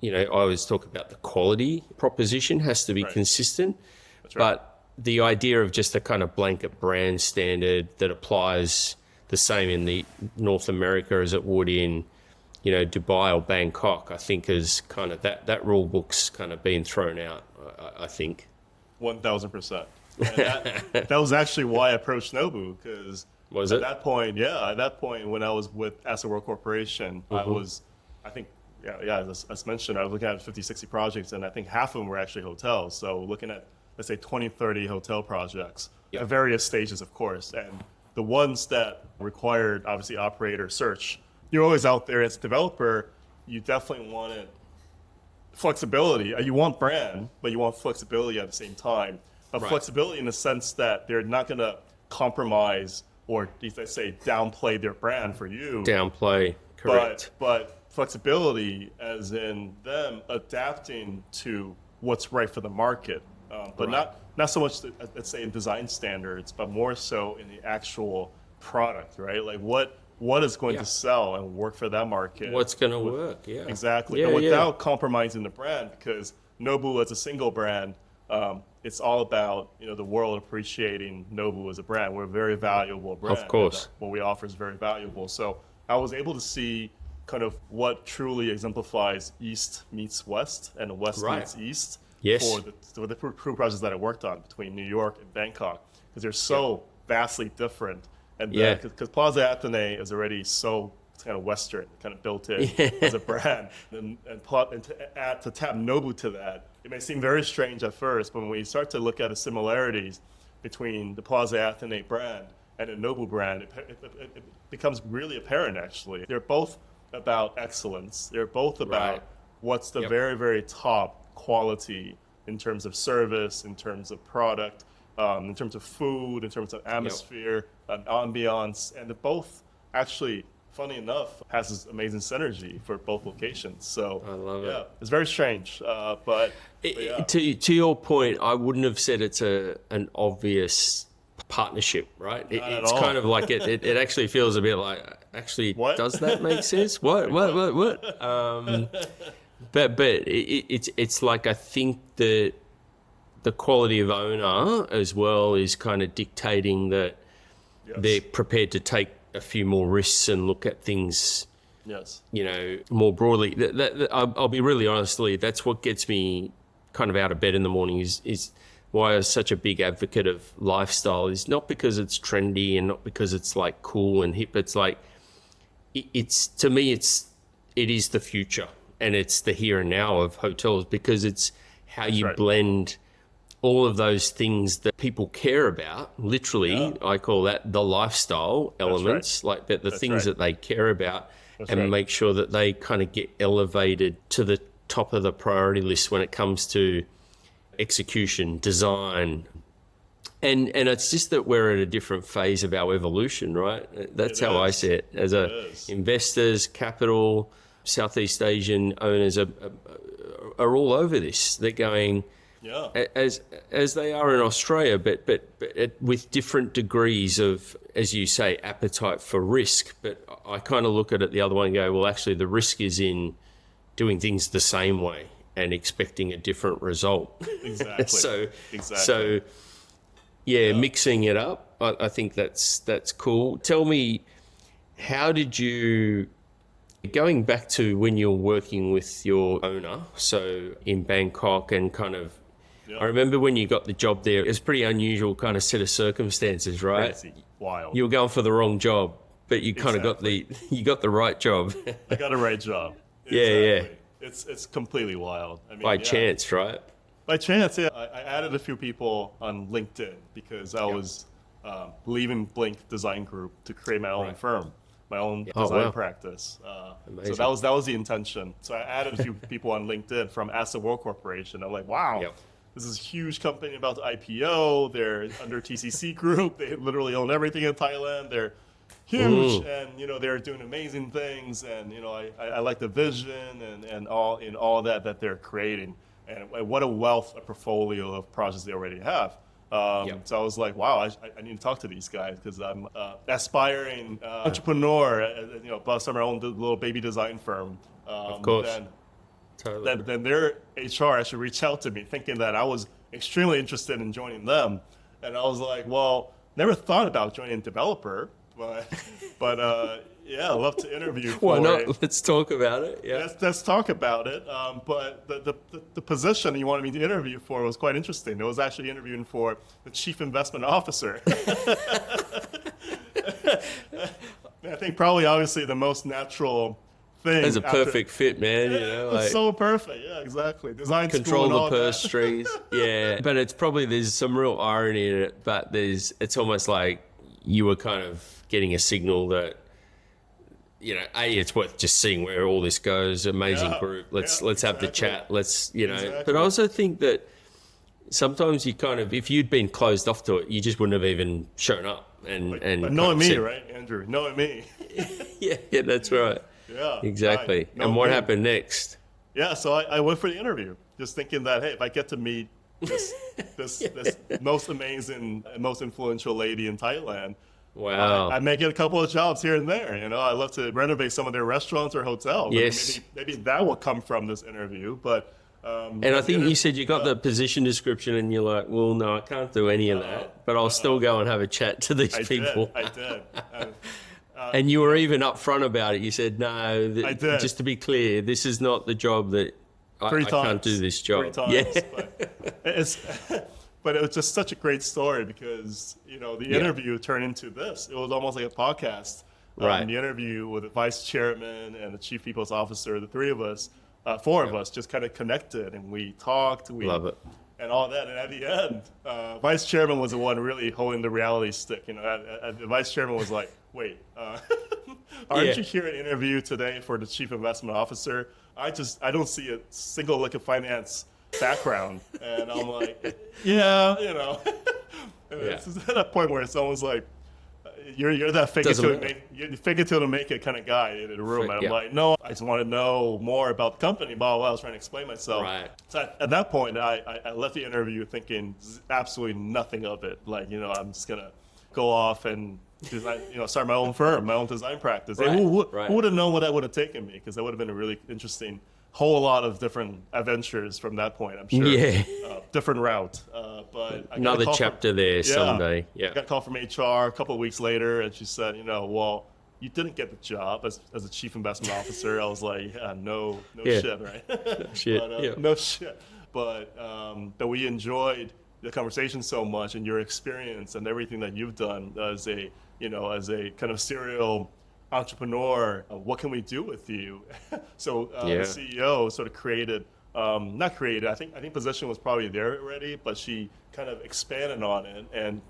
I always talk about the quality proposition has to be consistent. That's right. But the idea of just a kind of blanket brand standard that applies the same in the North America as it would in, Dubai or Bangkok, I think is kind of that rule book's kind of been thrown out, I think. 1,000%. That was actually why I approached Nobu, because at that point, when I was with Asset World Corporation, as mentioned, I was looking at 50, 60 projects, and I think half of them were actually hotels. So looking at let's say 20, 30 hotel projects Yep. at various stages, of course. And the ones that required, obviously, operator search, you're always out there as a developer. You definitely wanted flexibility. You want brand, but you want flexibility at the same time. But Right. flexibility in the sense that they're not going to compromise or, as I say, downplay their brand for you. Downplay, correct. But flexibility, as in them adapting to what's right for the market, but Right. not so much, let's say, in design standards, but more so in the actual product, right? Like what is going Yeah. to sell and work for that market? What's going to work? Yeah. Exactly, Yeah, and yeah. without compromising the brand, because Nobu as a single brand, it's all about the world appreciating Nobu as a brand. We're a very valuable brand. Of course. And, what we offer is very valuable. So I was able to see kind of what truly exemplifies East meets West and West Right. meets East Yes. for the crew projects that I worked on between New York and Bangkok, because they're so vastly different. And Yeah. because Plaza Athénée is already so kind of Western, kind of built in as a brand, and to tap Nobu to that, it may seem very strange at first, but when we start to look at the similarities between the Plaza Athénée brand and the Nobu brand, it becomes really apparent. Actually, they're both about excellence. They're both about Right. what's the Yep. very, very top quality in terms of service, in terms of product, in terms of food, in terms of atmosphere, ambiance, and they're both actually, funny enough, has this amazing synergy for both locations. So I love it. it's very strange, but yeah. To your point, I wouldn't have said it's an obvious partnership, right? Not at It's all. kind of like it actually feels a bit like, actually, What? does that make sense? What? But it's like, I think that the quality of owner as well is kind of dictating that Yes. they're prepared to take a few more risks and look at things, Yes. more broadly. I'll be really honest, Lee, that's what gets me kind of out of bed in the morning is why I'm such a big advocate of lifestyle, is not because it's trendy and not because it's like cool and hip. It's like, it's to me, it is the future, and it's the here and now of hotels, because it's how you right. blend all of those things that people care about. Literally, I call that the lifestyle elements, like the things right. that they care about, and right. make sure that they kind of get elevated to the top of the priority list when it comes to execution, design. And it's just that we're at a different phase of our evolution, right? That's how I see it. As investors, capital, Southeast Asian owners are all over this. They're going, as they are in Australia, but with different degrees of, as you say, appetite for risk. But I kind of look at it the other way and go, well, actually, the risk is in doing things the same way and expecting a different result. Exactly. So mixing it up, I think that's cool. Tell me, how did you, going back to when you're working with your owner, so in Bangkok, and kind of, I remember when you got the job there, it was a pretty unusual kind of set of circumstances, right? Crazy. Wild. You were going for the wrong job, but you kind of got the right job. I got a right job. Yeah. It's completely wild. I mean, By chance, right? By chance, yeah. I added a few people on LinkedIn because I was leaving Blink Design Group to create my own firm, my own design practice. So that was the intention. So I added a few people on LinkedIn from Asset World Corporation. I'm like, wow, this is a huge company about to IPO. They're under TCC Group. They literally own everything in Thailand. They're huge, and they're doing amazing things. And I like the vision and all that they're creating. And what a wealth, a portfolio of projects they already have. So I was like, wow, I need to talk to these guys, because I'm aspiring entrepreneur, busting our own little baby design firm. Of course. Then their HR actually reached out to me thinking that I was extremely interested in joining them. And I was like, well, never thought about joining a developer, but I'd love to interview for Why not? Let's talk about it. Yeah. Let's talk about it. But the position you wanted me to interview for was quite interesting. It was actually interviewing for the chief investment officer. I think probably obviously the most natural thing. That's a perfect fit, man. You know, It's like so perfect. Yeah, exactly. Design school control and the all purse that. strings. Yeah, but it's probably there's some real irony in it. But it's almost like you were kind of getting a signal that, you know, it's worth just seeing where all this goes. Amazing Yeah, group. Let's yeah, have the exactly. chat. Let's, you know. Exactly. But I also think that sometimes you kind of, if you'd been closed off to it, you just wouldn't have even shown up and But kind knowing of me, said, right, Andrew? Knowing me. yeah, that's right. Yeah. Exactly. Right. And what Me. happened next? Yeah, so I went for the interview, just thinking that, hey, if I get to meet this most amazing and most influential lady in Thailand, Wow. I may get a couple of jobs here and there. You know, I'd love to renovate some of their restaurants or hotels. Yes. I mean, maybe that will come from this interview. But And I think you said you got the position description and you're like, well, no, I can't do any of that, but I'll still go and have a chat to these people. I did. And you were even upfront about it. You said, no, I did. just to be clear, this is not the job that I can't do this job. 3 times. Yeah. But it was just such a great story because, you know, the interview turned into this. It was almost like a podcast. Right. The interview with the vice chairman and the chief people's officer, the three of us, four of us just kind of connected and we talked. Love it. And all that. And at the end, vice chairman was the one really holding the reality stick. You know, the vice chairman was like, wait, aren't you here at interview today for the chief investment officer? I don't see a single lick of finance background. And I'm like, yeah, you know. It's at that point where it's almost like, you're that fake it till to make it kind of guy in the room. And I'm like, no, I just want to know more about the company. Blah, blah, I was trying to explain myself. Right. So at that point, I left the interview thinking absolutely nothing of it. Like, you know, I'm just going to go off and design, you know, start my own firm, my own design practice. Right. And who would have known what that would have taken me? Because that would have been a really interesting whole lot of different adventures from that point, I'm sure. Yeah. Different route. But I got Another a call chapter there someday. I Yeah. got a call from HR a couple of weeks later, and she said, you know, well, you didn't get the job as a chief investment officer. I was like, yeah, no shit, right? No shit. But, no shit. But we enjoyed the conversation so much and your experience and everything that you've done as a kind of serial entrepreneur. What can we do with you? So the CEO sort of created. Not created. I think position was probably there already, but she kind of expanded on it and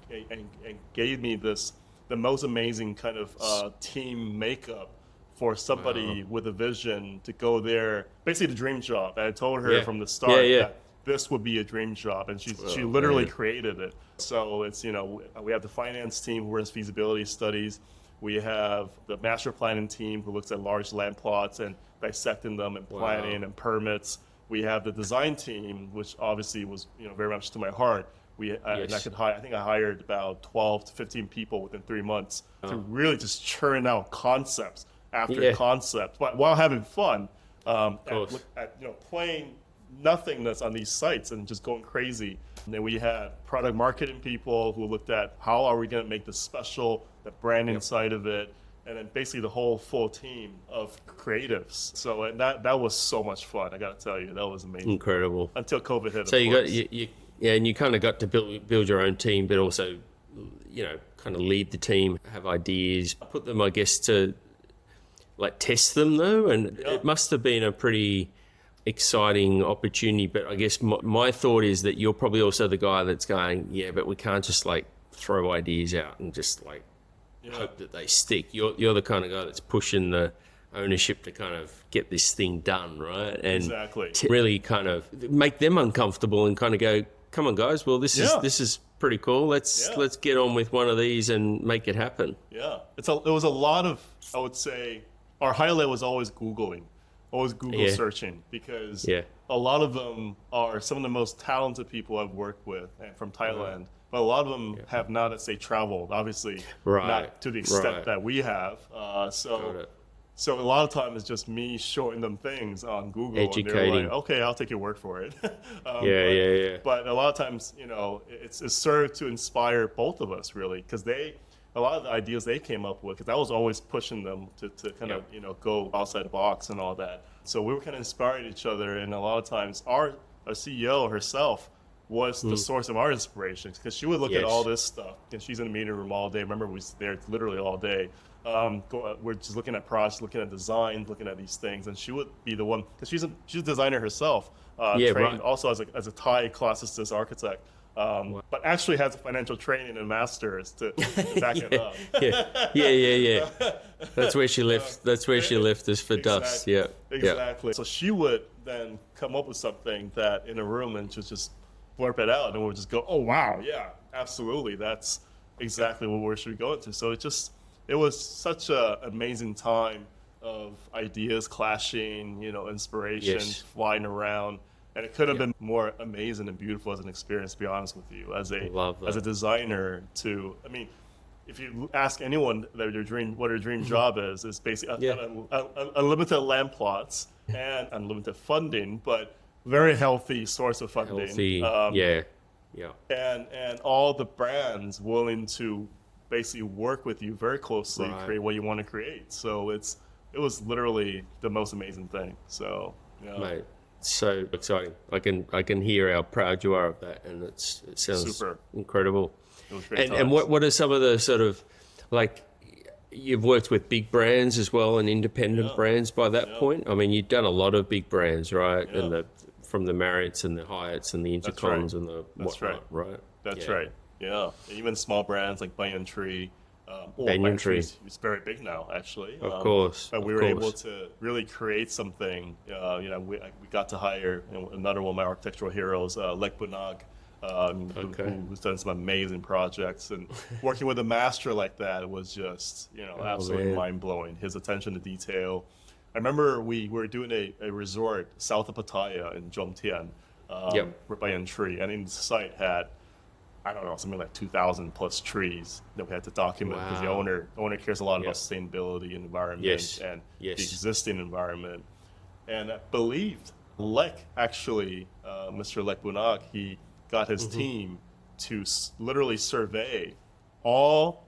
gave me the most amazing kind of team makeup for somebody with a vision to go there. Basically, the dream job. I told her from the start that this would be a dream job, and she literally created it. So it's, you know, we have the finance team who runs feasibility studies. We have the master planning team who looks at large land plots and dissecting them and planning and permits. We have the design team, which obviously was, you know, very much to my heart. And I think I hired about 12 to 15 people within 3 months to really just churn out concepts after concept, but while having fun, playing nothingness on these sites and just going crazy. And then we had product marketing people who looked at how are we going to make this special, the branding side of it. And then basically the whole full team of creatives. So and that was so much fun. I got to tell you, that was amazing. Incredible. Until COVID hit. So and you kind of got to build your own team, but also, you know, kind of lead the team, have ideas, put them, I guess, to like test them though. And it must have been a pretty exciting opportunity. But I guess my thought is that you're probably also the guy that's going, yeah, but we can't just like throw ideas out and just like hope that they stick. You're the kind of guy that's pushing the ownership to kind of get this thing done, right? And exactly. Really kind of make them uncomfortable and kind of go, come on guys, well this is pretty cool. Let's get on with one of these and make it happen. Yeah. It was a lot of, I would say, our highlight was always Googling, always Google searching, because a lot of them are some of the most talented people I've worked with from Thailand. But a lot of them have not, let's say, traveled, obviously, not to the extent that we have. So a lot of times it's just me showing them things on Google. Educating. And they're like, okay, I'll take your word for it. But a lot of times, you know, it's served to inspire both of us, really, because a lot of the ideas they came up with, because I was always pushing them to kind of, you know, go outside the box and all that. So we were kind of inspiring each other. And a lot of times our CEO herself was the source of our inspiration, because she would look at Yes. all this stuff, and she's in the meeting room all day. Remember, we was there literally all day. We're just looking at projects, looking at design, looking at these things, and she would be the one, because she's a designer herself, Yeah, trained right. also as a Thai classicist architect, but actually has a financial training and masters to back it up. Yeah. That's where she left. That's where she left us for dust. Yeah. Exactly. So she would then come up with something that in a room and just blurb it out, and we'll just go, "Oh wow, yeah, absolutely, that's exactly what we should be going to." So it was such an amazing time of ideas clashing, inspiration Yes. flying around. And it could have been more amazing and beautiful as an experience, to be honest with you, as Love that. a designer. If you ask anyone what their dream job is, it's basically unlimited land plots and unlimited funding, but very healthy source of funding. Healthy. Yeah. And all the brands willing to basically work with you very closely, Right. create what you want to create. So it was literally the most amazing thing. So Mate, so exciting. I can hear how proud you are of that, and it sounds Super. incredible. It was great And times. what are some of the sort of, like, you've worked with big brands as well and independent brands by that point? I mean, you've done a lot of big brands, right? Yeah. And from the Marriotts and the Hyatts and the That's right. Intercons and the That's whatnot, right? That's Yeah. right. Yeah. Even small brands like Banyan Tree. Banyan Tree. It's very big now, actually. Of course. But we of were course. able to really create something. We got to hire another one of my architectural heroes, Lek Bunag, who's done some amazing projects. And working with a master like that was just, absolutely man. mind-blowing. His attention to detail. I remember we were doing a resort south of Pattaya in Jomtien, with Banyan Tree, and in the site had, I don't know, something like 2,000 plus trees that we had to document, because Wow. the owner cares a lot about sustainability, environment, Yes. and Yes. the existing environment. And I believed Lek actually, Mr. Lek Bunag, he got his team to literally survey all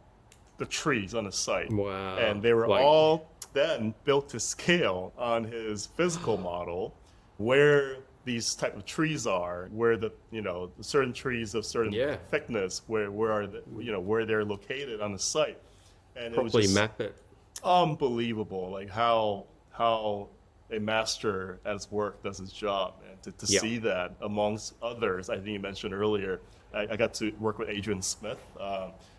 the trees on the site. Wow. And they were Like- all then built to scale on his physical model, where these type of trees are, where the certain trees of certain thickness, where they're located on the site, and it was Properly just map it. unbelievable, like how a master at his work does his job, and to see that amongst others. I think you mentioned earlier, I got to work with Adrian Smith.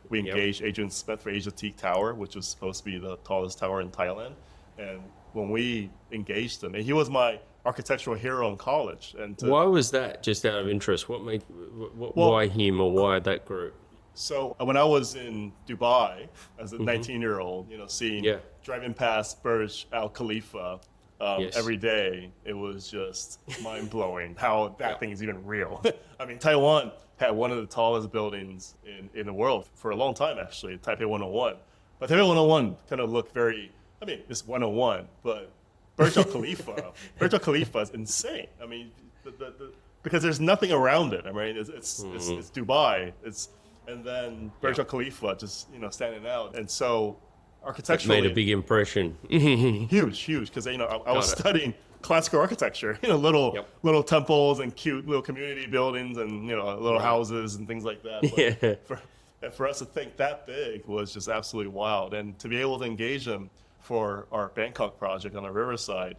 We engaged Adrian Smith for Asiatique Tower, which was supposed to be the tallest tower in Thailand. And when we engaged him, and he was my architectural hero in college. And Why was that? Just out of interest, why him or why that group? So when I was in Dubai as a 19-year-old, driving past Burj Al Khalifa every day, it was just mind-blowing how that thing is even real. I mean, Taiwan had one of the tallest buildings in the world for a long time, actually, Taipei 101. But Taipei 101 kind of looked it's 101, but Burj Al Khalifa is insane. I mean, because there's nothing around it. I mean, it's Dubai. And then Burj Al Khalifa just standing out. And so architecturally, Made a big impression. huge. Because I was studying classical architecture. Little temples and cute little community buildings and little houses and things like that. But for us to think that big was just absolutely wild, and to be able to engage them for our Bangkok project on the riverside,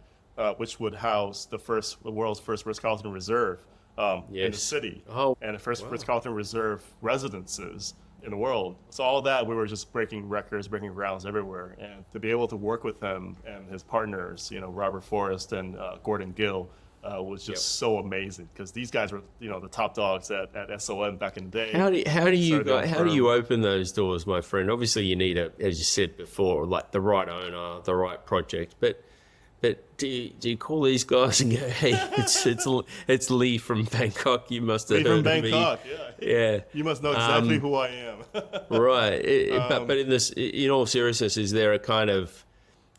which would house the world's first Ritz-Carlton Reserve in the city, and the first Ritz-Carlton Reserve residences in the world. So all that, we were just breaking records, breaking grounds everywhere, and to be able to work with him and his partners, Robert Forrest and Gordon Gill, was just so amazing, because these guys were the top dogs at SOM back in the day. How do you open those doors, my friend? Obviously, you need as you said before, like the right owner, the right project. But do you call these guys and go, hey, it's Lee from Bangkok. You must have Lee heard from of me. Bangkok, yeah. You must know exactly who I am. Right. But in all seriousness, is there a kind of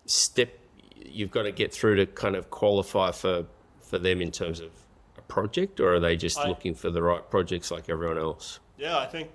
step you've got to get through to kind of qualify for them in terms of a project, or are they just looking for the right projects like everyone else? Yeah, I think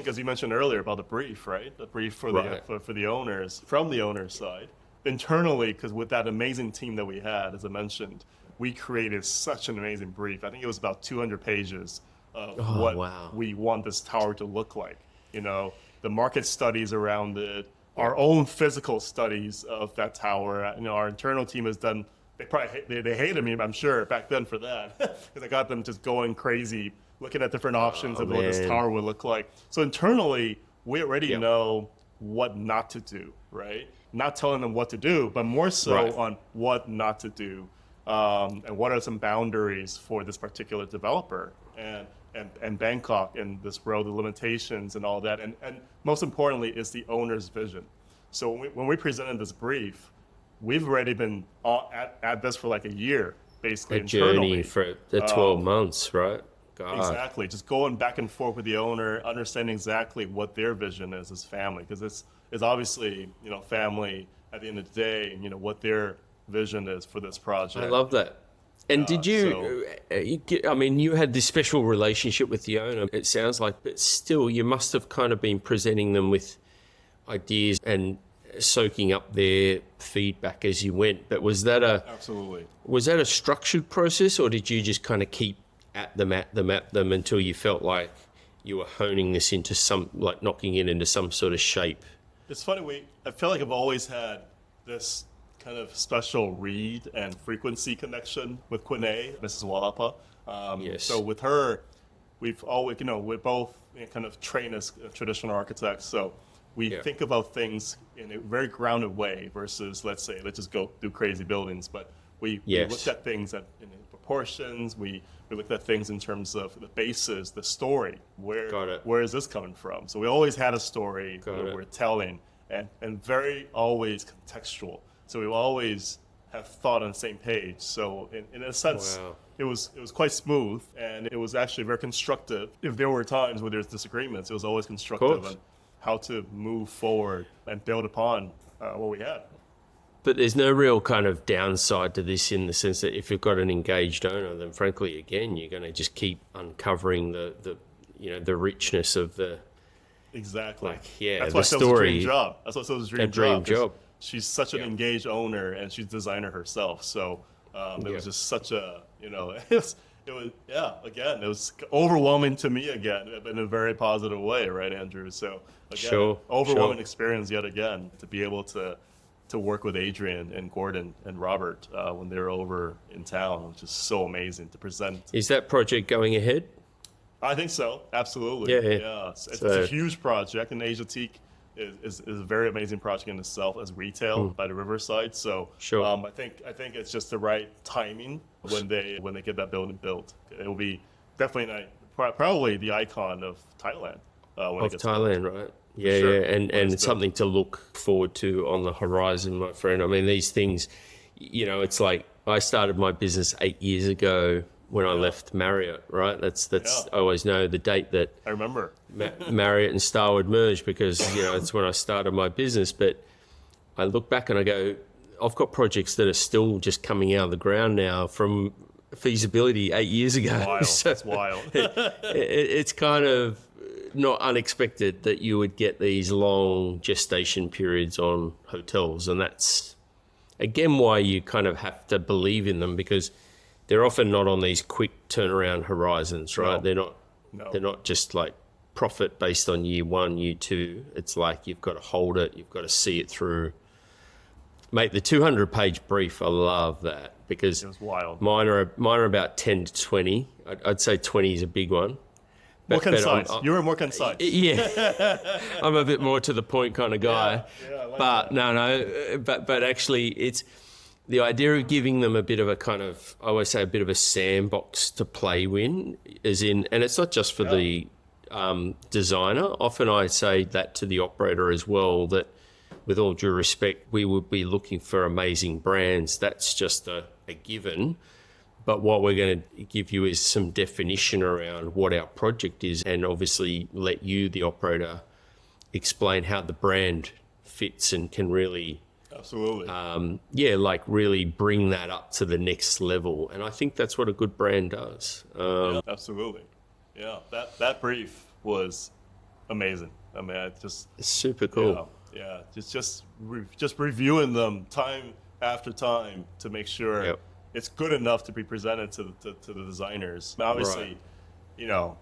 as you mentioned earlier about the brief, right? The brief for the owners, from the owner's side. Internally, because with that amazing team that we had, as I mentioned, we created such an amazing brief. I think it was about 200 pages of Oh, what wow. we want this tower to look like. You know, the market studies around it, our own physical studies of that tower. You know, our internal team has done. They hated me, I'm sure, back then for that, because I got them just going crazy, looking at different options of what this man. tower would look like. So internally, we already Yep. know what not to do, right? Not telling them what to do, but more so Right. on what not to do, and what are some boundaries for this particular developer and Bangkok and this world, the limitations and all that, and most importantly is the owner's vision. So when we presented this brief, we've already been at this for like a year, basically A internally. journey for the 12 months, right? God. Exactly. Just going back and forth with the owner, understanding exactly what their vision is as family, because it's obviously, you know, family at the end of the day, and, you know, what their vision is for this project. I love that. And did I mean, you had this special relationship with the owner, it sounds like, but still, you must have kind of been presenting them with ideas and soaking up their feedback as you went. But was that Absolutely. a structured process, or did you just kind of keep at them until you felt like you were honing this into some, like knocking it into some sort of shape? It's funny, I feel like I've always had this kind of special read and frequency connection with Cre8tive, Mrs. Walapa. Yes. So with her, we've always, you know, we're both kind of trained as traditional architects. So we think about things in a very grounded way versus, let's just go do crazy buildings. But we looked at things in proportions. We looked at things in terms of the basis, the story. Where is this coming from? So we always had a story that we're telling, and very always contextual. So we always have thought on the same page. So in a sense, it was quite smooth, and it was actually very constructive. If there were times where there's disagreements, it was always constructive on how to move forward and build upon what we had. But there's no real kind of downside to this, in the sense that if you've got an engaged owner, then frankly, again, you're going to just keep uncovering the richness of the. Exactly. That's why the story. It was a dream job. That's what it was a dream job. She's such an engaged owner, and she's a designer herself. So it was just such a, you know, it was overwhelming to me again, in a very positive way, right, Andrew? So again, overwhelming experience yet again, to be able to work with Adrian and Gordon and Robert when they were over in town, which is so amazing to present. Is that project going ahead? I think so, absolutely. Yeah. It's a huge project, and Asia Teak is a very amazing project in itself as retail by the Riverside. So I think it's just the right timing when they get that building built. It will be definitely probably the icon of Thailand. Thailand, built. Right? Yeah, and it's something to look forward to on the horizon, my friend. I mean, these things, you know, it's like I started my business 8 years ago when I left Marriott, right? That's I always know the date that I remember Marriott and Starwood merged, because, you know, it's when I started my business. But I look back and I go, I've got projects that are still just coming out of the ground now from feasibility 8 years ago. Wild. So that's wild. it's kind of not unexpected that you would get these long gestation periods on hotels, and that's again why you kind of have to believe in them, because they're often not on these quick turnaround horizons, right? No. They're not just like profit based on year one, year two. It's like you've got to hold it, you've got to see it through. Mate, the 200-page brief, I love that, because it was wild. Mine are about 10 to 20. I'd say 20 is a big one. More concise. You were more concise. Yeah, I'm a bit more to the point kind of guy. Yeah, I like but that. but actually, it's the idea of giving them a bit of a kind of, I always say, a bit of a sandbox to play in, and it's not just for the designer. Often I say that to the operator as well, that with all due respect, we would be looking for amazing brands. That's just a given. But what we're going to give you is some definition around what our project is, and obviously let you, the operator, explain how the brand fits and can really, absolutely, like really bring that up to the next level. And I think that's what a good brand does. Absolutely, yeah. That brief was amazing. I mean, it's super cool. Yeah, just reviewing them time after time to make sure. It's good enough to be presented to the designers. Obviously, you know,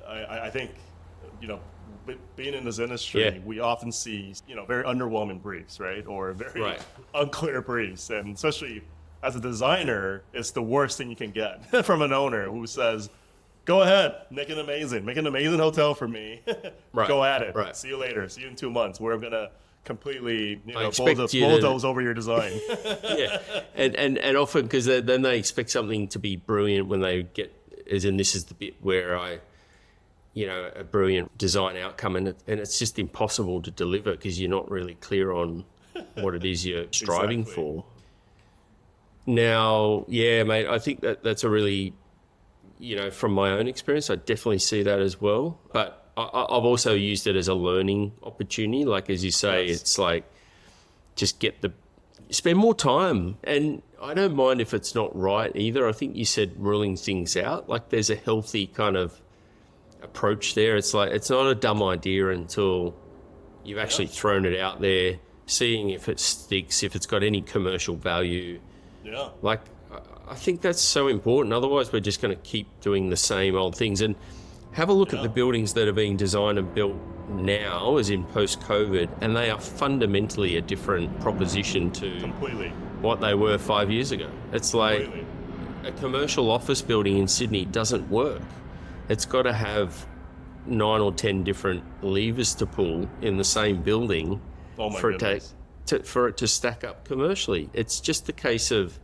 I think, being in this industry, we often see, very underwhelming briefs, right? Or very unclear briefs. And especially as a designer, it's the worst thing you can get from an owner who says, go ahead, make an amazing hotel for me. Go at it. See you later. See you in 2 months. We're going to completely bulldoze over your design. Yeah. And often, because then they expect something to be brilliant when they get, as in this is the bit where a brilliant design outcome, and it's just impossible to deliver because you're not really clear on what it is you're striving for. Now, yeah, mate, I think that's a really, from my own experience, I definitely see that as well. But I've also used it as a learning opportunity. Like, as you say, it's like, just spend more time. And I don't mind if it's not right either. I think you said ruling things out. Like, there's a healthy kind of approach there. It's like, it's not a dumb idea until you've actually thrown it out there, seeing if it sticks, if it's got any commercial value. Yeah. Like, I think that's so important. Otherwise, we're just going to keep doing the same old things. And have a look at the buildings that are being designed and built now, as in post-COVID, and they are fundamentally a different proposition to what they were 5 years ago. It's like a commercial office building in Sydney doesn't work. It's got to have 9 or 10 different levers to pull in the same building for it to stack up commercially. It's just a case of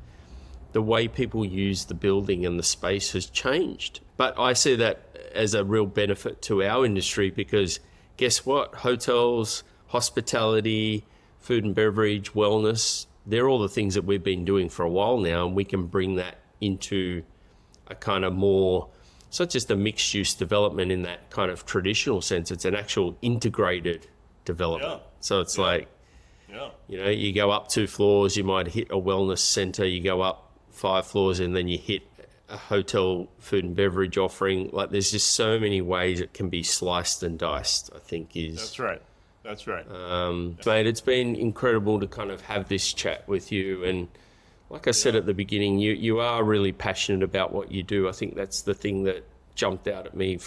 the way people use the building and the space has changed. But I see that as a real benefit to our industry because guess what? Hotels, hospitality, food and beverage, wellness, they're all the things that we've been doing for a while now, and we can bring that into a kind of more, it's not just a mixed use development in that kind of traditional sense, it's an actual integrated development. So it's like, you go up 2 floors, you might hit a wellness center, you go up 5 floors and then you hit a hotel food and beverage offering. Like, there's just so many ways it can be sliced and diced, I think is. That's right. Mate, it's been incredible to kind of have this chat with you. And like I said at the beginning, you are really passionate about what you do. I think that's the thing that jumped out at me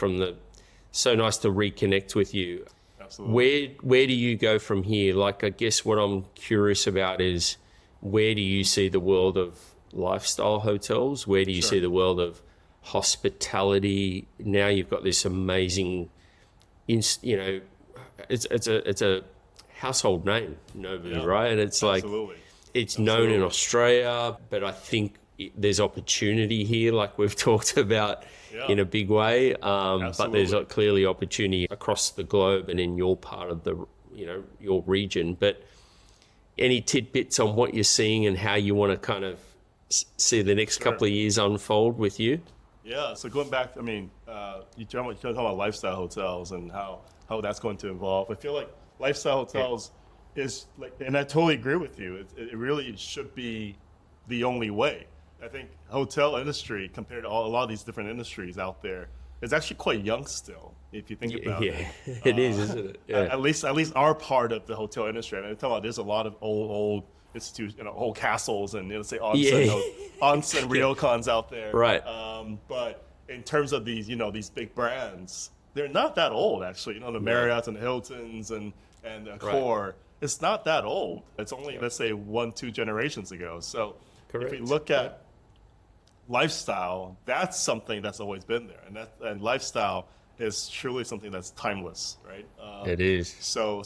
so nice to reconnect with you. Absolutely. Where do you go from here? Like, I guess what I'm curious about is, where do you see the world of lifestyle hotels? Where do you see the world of hospitality? Now you've got this amazing, it's a household name, Nobu, right? And it's like, it's known in Australia, but I think there's opportunity here, like we've talked about in a big way. But there's clearly opportunity across the globe and in your part of the, your region. But any tidbits on what you're seeing and how you want to kind of see the next couple of years unfold with you? Yeah, so going back, you talk about lifestyle hotels and how that's going to evolve. I feel like lifestyle hotels is like, and I totally agree with you, it really should be the only way. I think hotel industry, compared to a lot of these different industries out there, is actually quite young still, if you think about it. It is, isn't it? Yeah. At least our part of the hotel industry. And I'm talking about, there's a lot of old institutions, old castles and say onsen ryokans out there. Right. But in terms of these, these big brands, they're not that old actually. The Marriotts and the Hiltons and the Accor, it's not that old. It's only let's say 1-2 generations ago. So if we look at lifestyle, that's something that's always been there, and lifestyle is truly something that's timeless, right? It is. So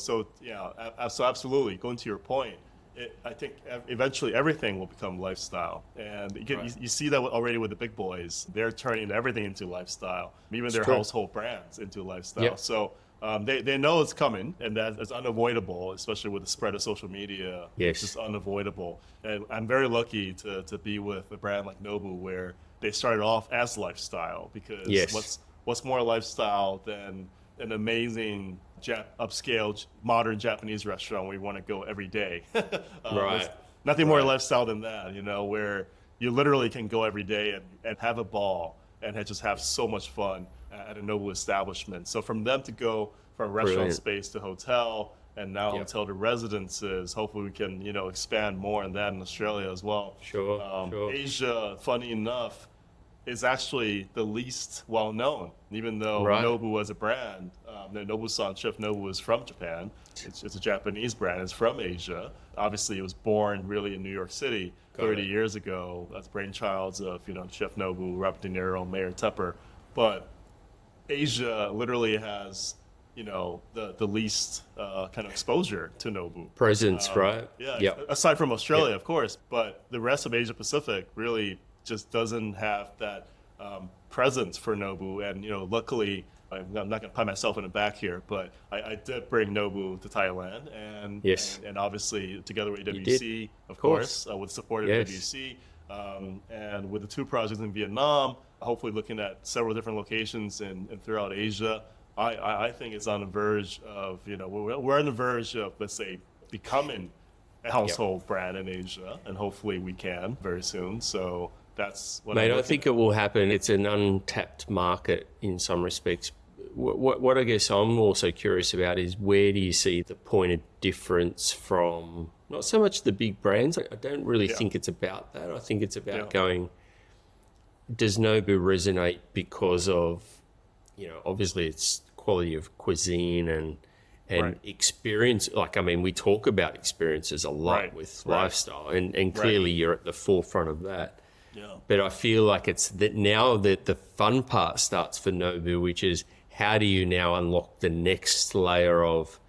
absolutely. Going to your point, I think eventually everything will become lifestyle, and you see that already with the big boys. They're turning everything into lifestyle, even their household brands into lifestyle. Yep. So they know it's coming, and that it's unavoidable, especially with the spread of social media. It's just unavoidable. And I'm very lucky to be with a brand like Nobu, where they started off as lifestyle, because what's more lifestyle than an amazing upscale modern Japanese restaurant where you want to go every day. Nothing more lifestyle than that, where you literally can go every day and have a ball and just have so much fun at a Nobu establishment. So from them to go from restaurant space to hotel, and now hotel to residences, hopefully we can expand more in that in Australia as well. Sure. Asia, funny enough, is actually the least well known. Even though Right. Nobu was a brand, the Nobu-san Chef Nobu is from Japan. It's a Japanese brand. It's from Asia. Obviously, it was born really in New York City Got 30 it. years ago. That's brainchilds of Chef Nobu, Robert De Niro, Mayor Tepper. But Asia literally has the least kind of exposure to Nobu. Presence, right? Yeah, Yep. aside from Australia, Yep. of course, but the rest of Asia Pacific really just doesn't have that presence for Nobu. And luckily, I'm not going to pat myself in the back here, but I did bring Nobu to Thailand, and Yes. and obviously together with did. AWC, of course, with support of Yes. AWC, and with the 2 projects in Vietnam, hopefully looking at several different locations and throughout Asia. I think it's on the verge of, we're on the verge of, let's say, becoming a household brand in Asia, and hopefully we can very soon. So that's what Mate, I'm I think it will happen. It's an untapped market in some respects. What I guess I'm also curious about is, where do you see the point of difference from not so much the big brands? I don't really think it's about that. I think it's about going, does Nobu resonate because of, obviously it's quality of cuisine and Right. experience. Like, I mean, we talk about experiences a lot Right. with Right. lifestyle, and clearly you're at the forefront of that. Yeah. But I feel like it's that now that the fun part starts for Nobu, which is, how do you now unlock the next layer of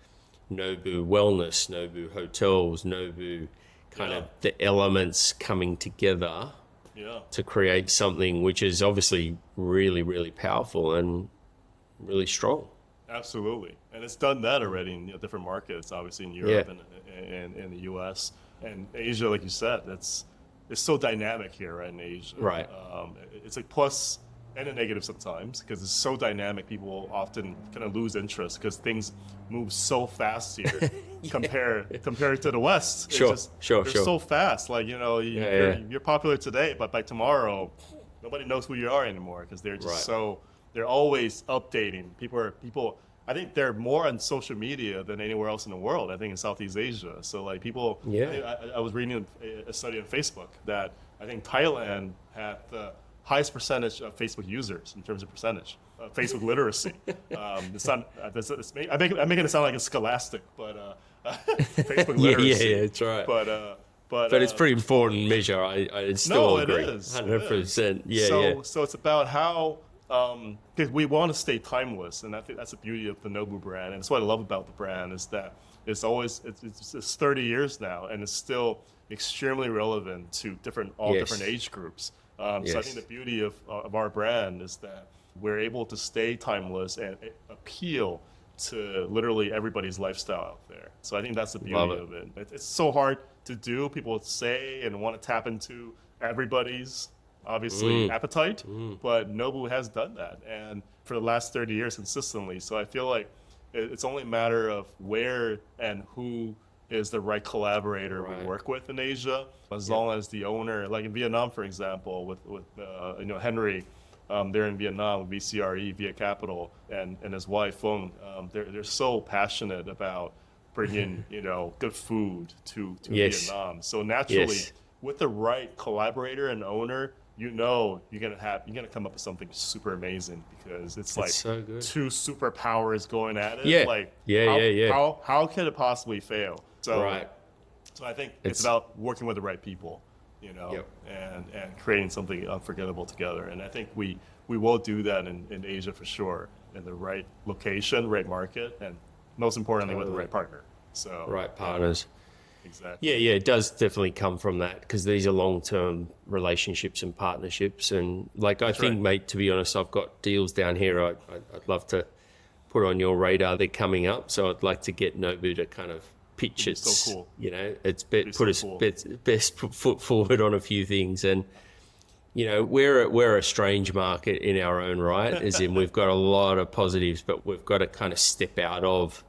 Nobu wellness, Nobu hotels, Nobu kind of the elements coming together Yeah. to create something which is obviously really, really powerful and really strong. Absolutely, and it's done that already in different markets, obviously in Europe and in the U.S. and Asia, like you said. It's so dynamic here, right, in Asia. Right. It's a plus and a negative sometimes, because it's so dynamic. People often kind of lose interest because things move so fast here compared to the West. It's Sure, they're so fast. Like, you're popular today, but by tomorrow, nobody knows who you are anymore, because they're just they're always updating. People. I think they're more on social media than anywhere else in the world. I think in Southeast Asia. So like people. I was reading a study on Facebook that I think Thailand had the highest percentage of Facebook users in terms of percentage of Facebook literacy. It's not. I'm making it sound like it's scholastic, but Facebook literacy. Yeah, that's right. But it's a pretty important measure. I still agree. It is 100%. Yeah. So it's about how, because we want to stay timeless, and I think that's the beauty of the Nobu brand, and that's what I love about the brand, is that it's 30 years now, and it's still extremely relevant to different age groups. So I think the beauty of our brand is that we're able to stay timeless and appeal to literally everybody's lifestyle out there. So I think that's the beauty of it. It's so hard to do. People say and want to tap into everybody's obviously appetite, but Nobu has done that, and for the last 30 years consistently. So I feel like it's only a matter of where and who is the right collaborator we work with in Asia, as long as the owner, like in Vietnam, for example, with Henry, they're in Vietnam with VCRE, Viet Capital, and his wife Fung. They're so passionate about bringing good food to Vietnam. So naturally, with the right collaborator and owner, you're gonna come up with something super amazing, because it's like so good. two superpowers going at it. How can it possibly fail? So so I think it's about working with the right people, and creating something unforgettable together. And I think we will do that in Asia for sure, in the right location, right market, and most importantly with the right partner. So Right partners. Exactly. Yeah, it does definitely come from that, because these are long-term relationships and partnerships. And like, I think, mate, to be honest, I've got deals down here I'd love to put on your radar. They're coming up, so I'd like to get Nobu to kind of pitch its, so cool. It's best foot forward on a few things. And we're a strange market in our own right, as in we've got a lot of positives, but we've got to kind of step out of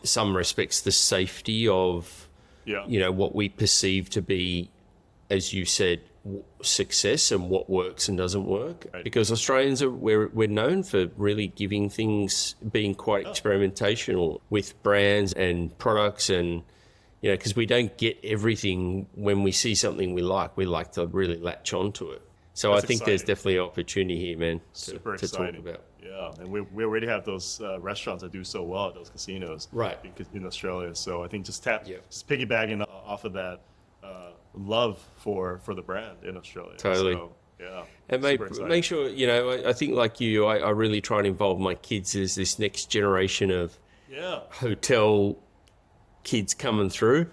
some respects the safety of what we perceive to be, as you said, success, and what works and doesn't work. Right. Because Australians we're known for really giving things, being quite experimentational with brands and products, and because we don't get everything. When we see something we like to really latch onto it. So That's I think there's exciting. definitely an opportunity here, man, Super to talk exciting. about. Yeah, and we already have those restaurants that do so well at those casinos, Right. in Australia. So I think just Yeah. just piggybacking off of that love for the brand in Australia. Totally. So, yeah, And mate, super exciting. make sure, I think like you, I really try and involve my kids as this next generation of Yeah, hotel kids coming through.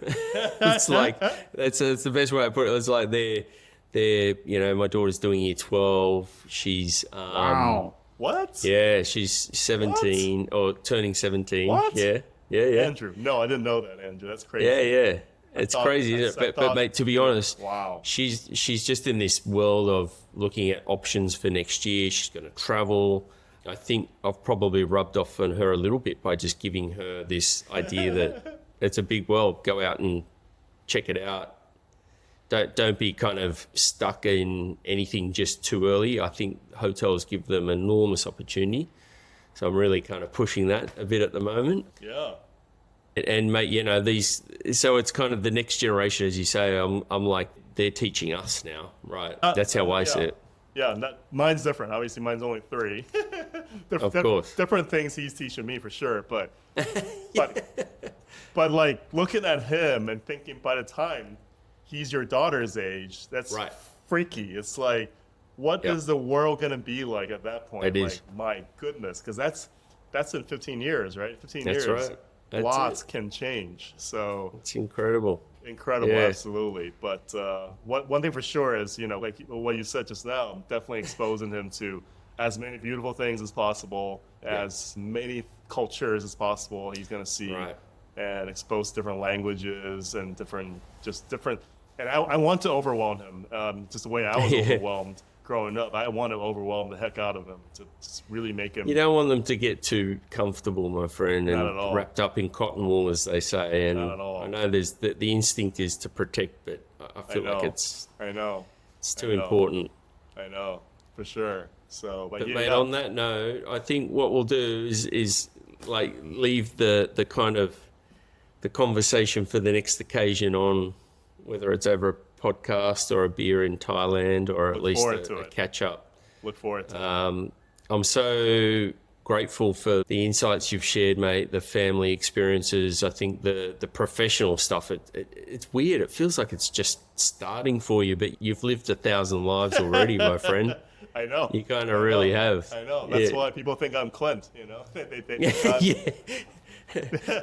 It's like, that's the best way I put it. It's like my daughter's doing year 12. She's, wow. What? yeah, she's 17 or turning 17. What? Yeah. Yeah. Andrew, no, I didn't know that, Andrew. That's crazy. Yeah. It's thought- crazy, I isn't it? But thought- mate, to be honest, Wow. she's just in this world of looking at options for next year. She's going to travel. I think I've probably rubbed off on her a little bit by just giving her this idea that it's a big world. Go out and check it out. Don't be kind of stuck in anything just too early. I think hotels give them enormous opportunity. So I'm really kind of pushing that a bit at the moment. Yeah. And mate, so it's kind of the next generation, as you say. I'm like, they're teaching us now, right? That's how I see it. Yeah, mine's different. Obviously, mine's only 3. Of course. Different things he's teaching me for sure. But like looking at him and thinking by the time he's your daughter's age, that's Right. freaky. It's like, what Yep. is the world gonna be like at that point? It like, is. my goodness, because that's in 15 years, right? 15 That's years. right. That's Lots it. can change. So It's incredible. incredible, Yeah. absolutely. But one thing for sure is, like what you said just now, I'm definitely exposing him to as many beautiful things as possible, as many cultures as possible. He's going to see Right. and expose different languages and different. And I want to overwhelm him, just the way I was Yeah. overwhelmed growing up. I want to overwhelm the heck out of him to just really make him. You don't want them to get too comfortable, my friend, Not and at all. wrapped up in cotton wool, as they say. And Not at all. I know there's the instinct is to protect, but I feel know. like it's I know. too I know. important. I know for sure. So, But yeah, mate, on that note, I think what we'll do is like leave the kind of the conversation for the next occasion on whether it's over a podcast or a beer in Thailand or at Look least forward to a it. catch up. look forward to it. I'm so grateful for the insights you've shared, mate, the family experiences. I think the professional stuff, it's weird. It feels like it's just starting for you, but you've lived 1,000 lives already, my friend. I know. You kind of really have. I know. That's Yeah. why people think I'm Clint. They think Yeah,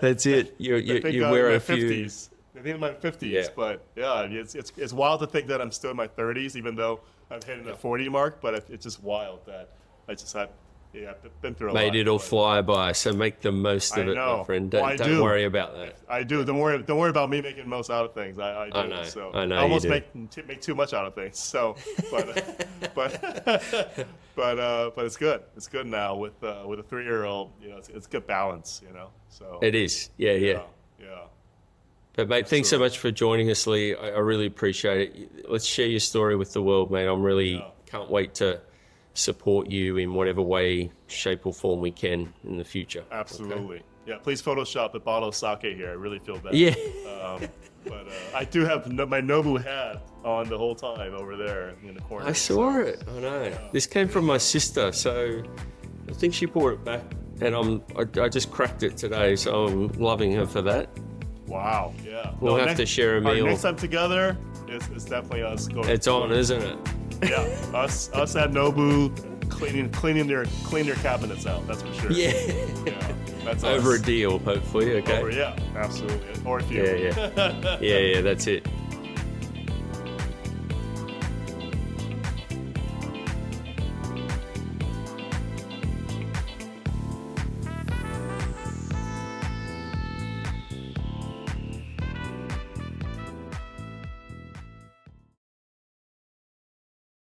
that's it. You I'm in wear my a few. 50s. They think I'm in my 50s. Yeah. But yeah, it's wild to think that I'm still in my 30s, even though I'm hitting the 40 mark. But it's just wild that I've been through a lot. Mate, it'll but fly by, so make the most of I it, know. my friend. Well, I Don't do. worry about that. I do. Don't worry about me making the most out of things. I do. I know. So I know I almost you make too much out of things. So, but it's good. It's good now with a 3-year-old. It's good balance. So It is. Yeah. yeah. But mate, thanks so much for joining us, Lee. I really appreciate it. Let's share your story with the world, mate. I'm really can't wait to support you in whatever way, shape, or form we can in the future. Absolutely. Yeah. Please Photoshop a bottle of sake here. I really feel bad. Yeah. But I do have my Nobu hat on the whole time over there in the corner. I saw it. I know. This came from my sister, so I think she brought it back, and I just cracked it today, so I'm loving her for that. Wow. Yeah. We'll have to share a Our meal. next time together, it's definitely us going. It's on, isn't it? Yeah, us at Nobu cleaning their cabinets out. That's for sure. Yeah. Yeah, that's Over a us. deal, hopefully. Okay. Yeah, absolutely. Or a few. Yeah. That's it.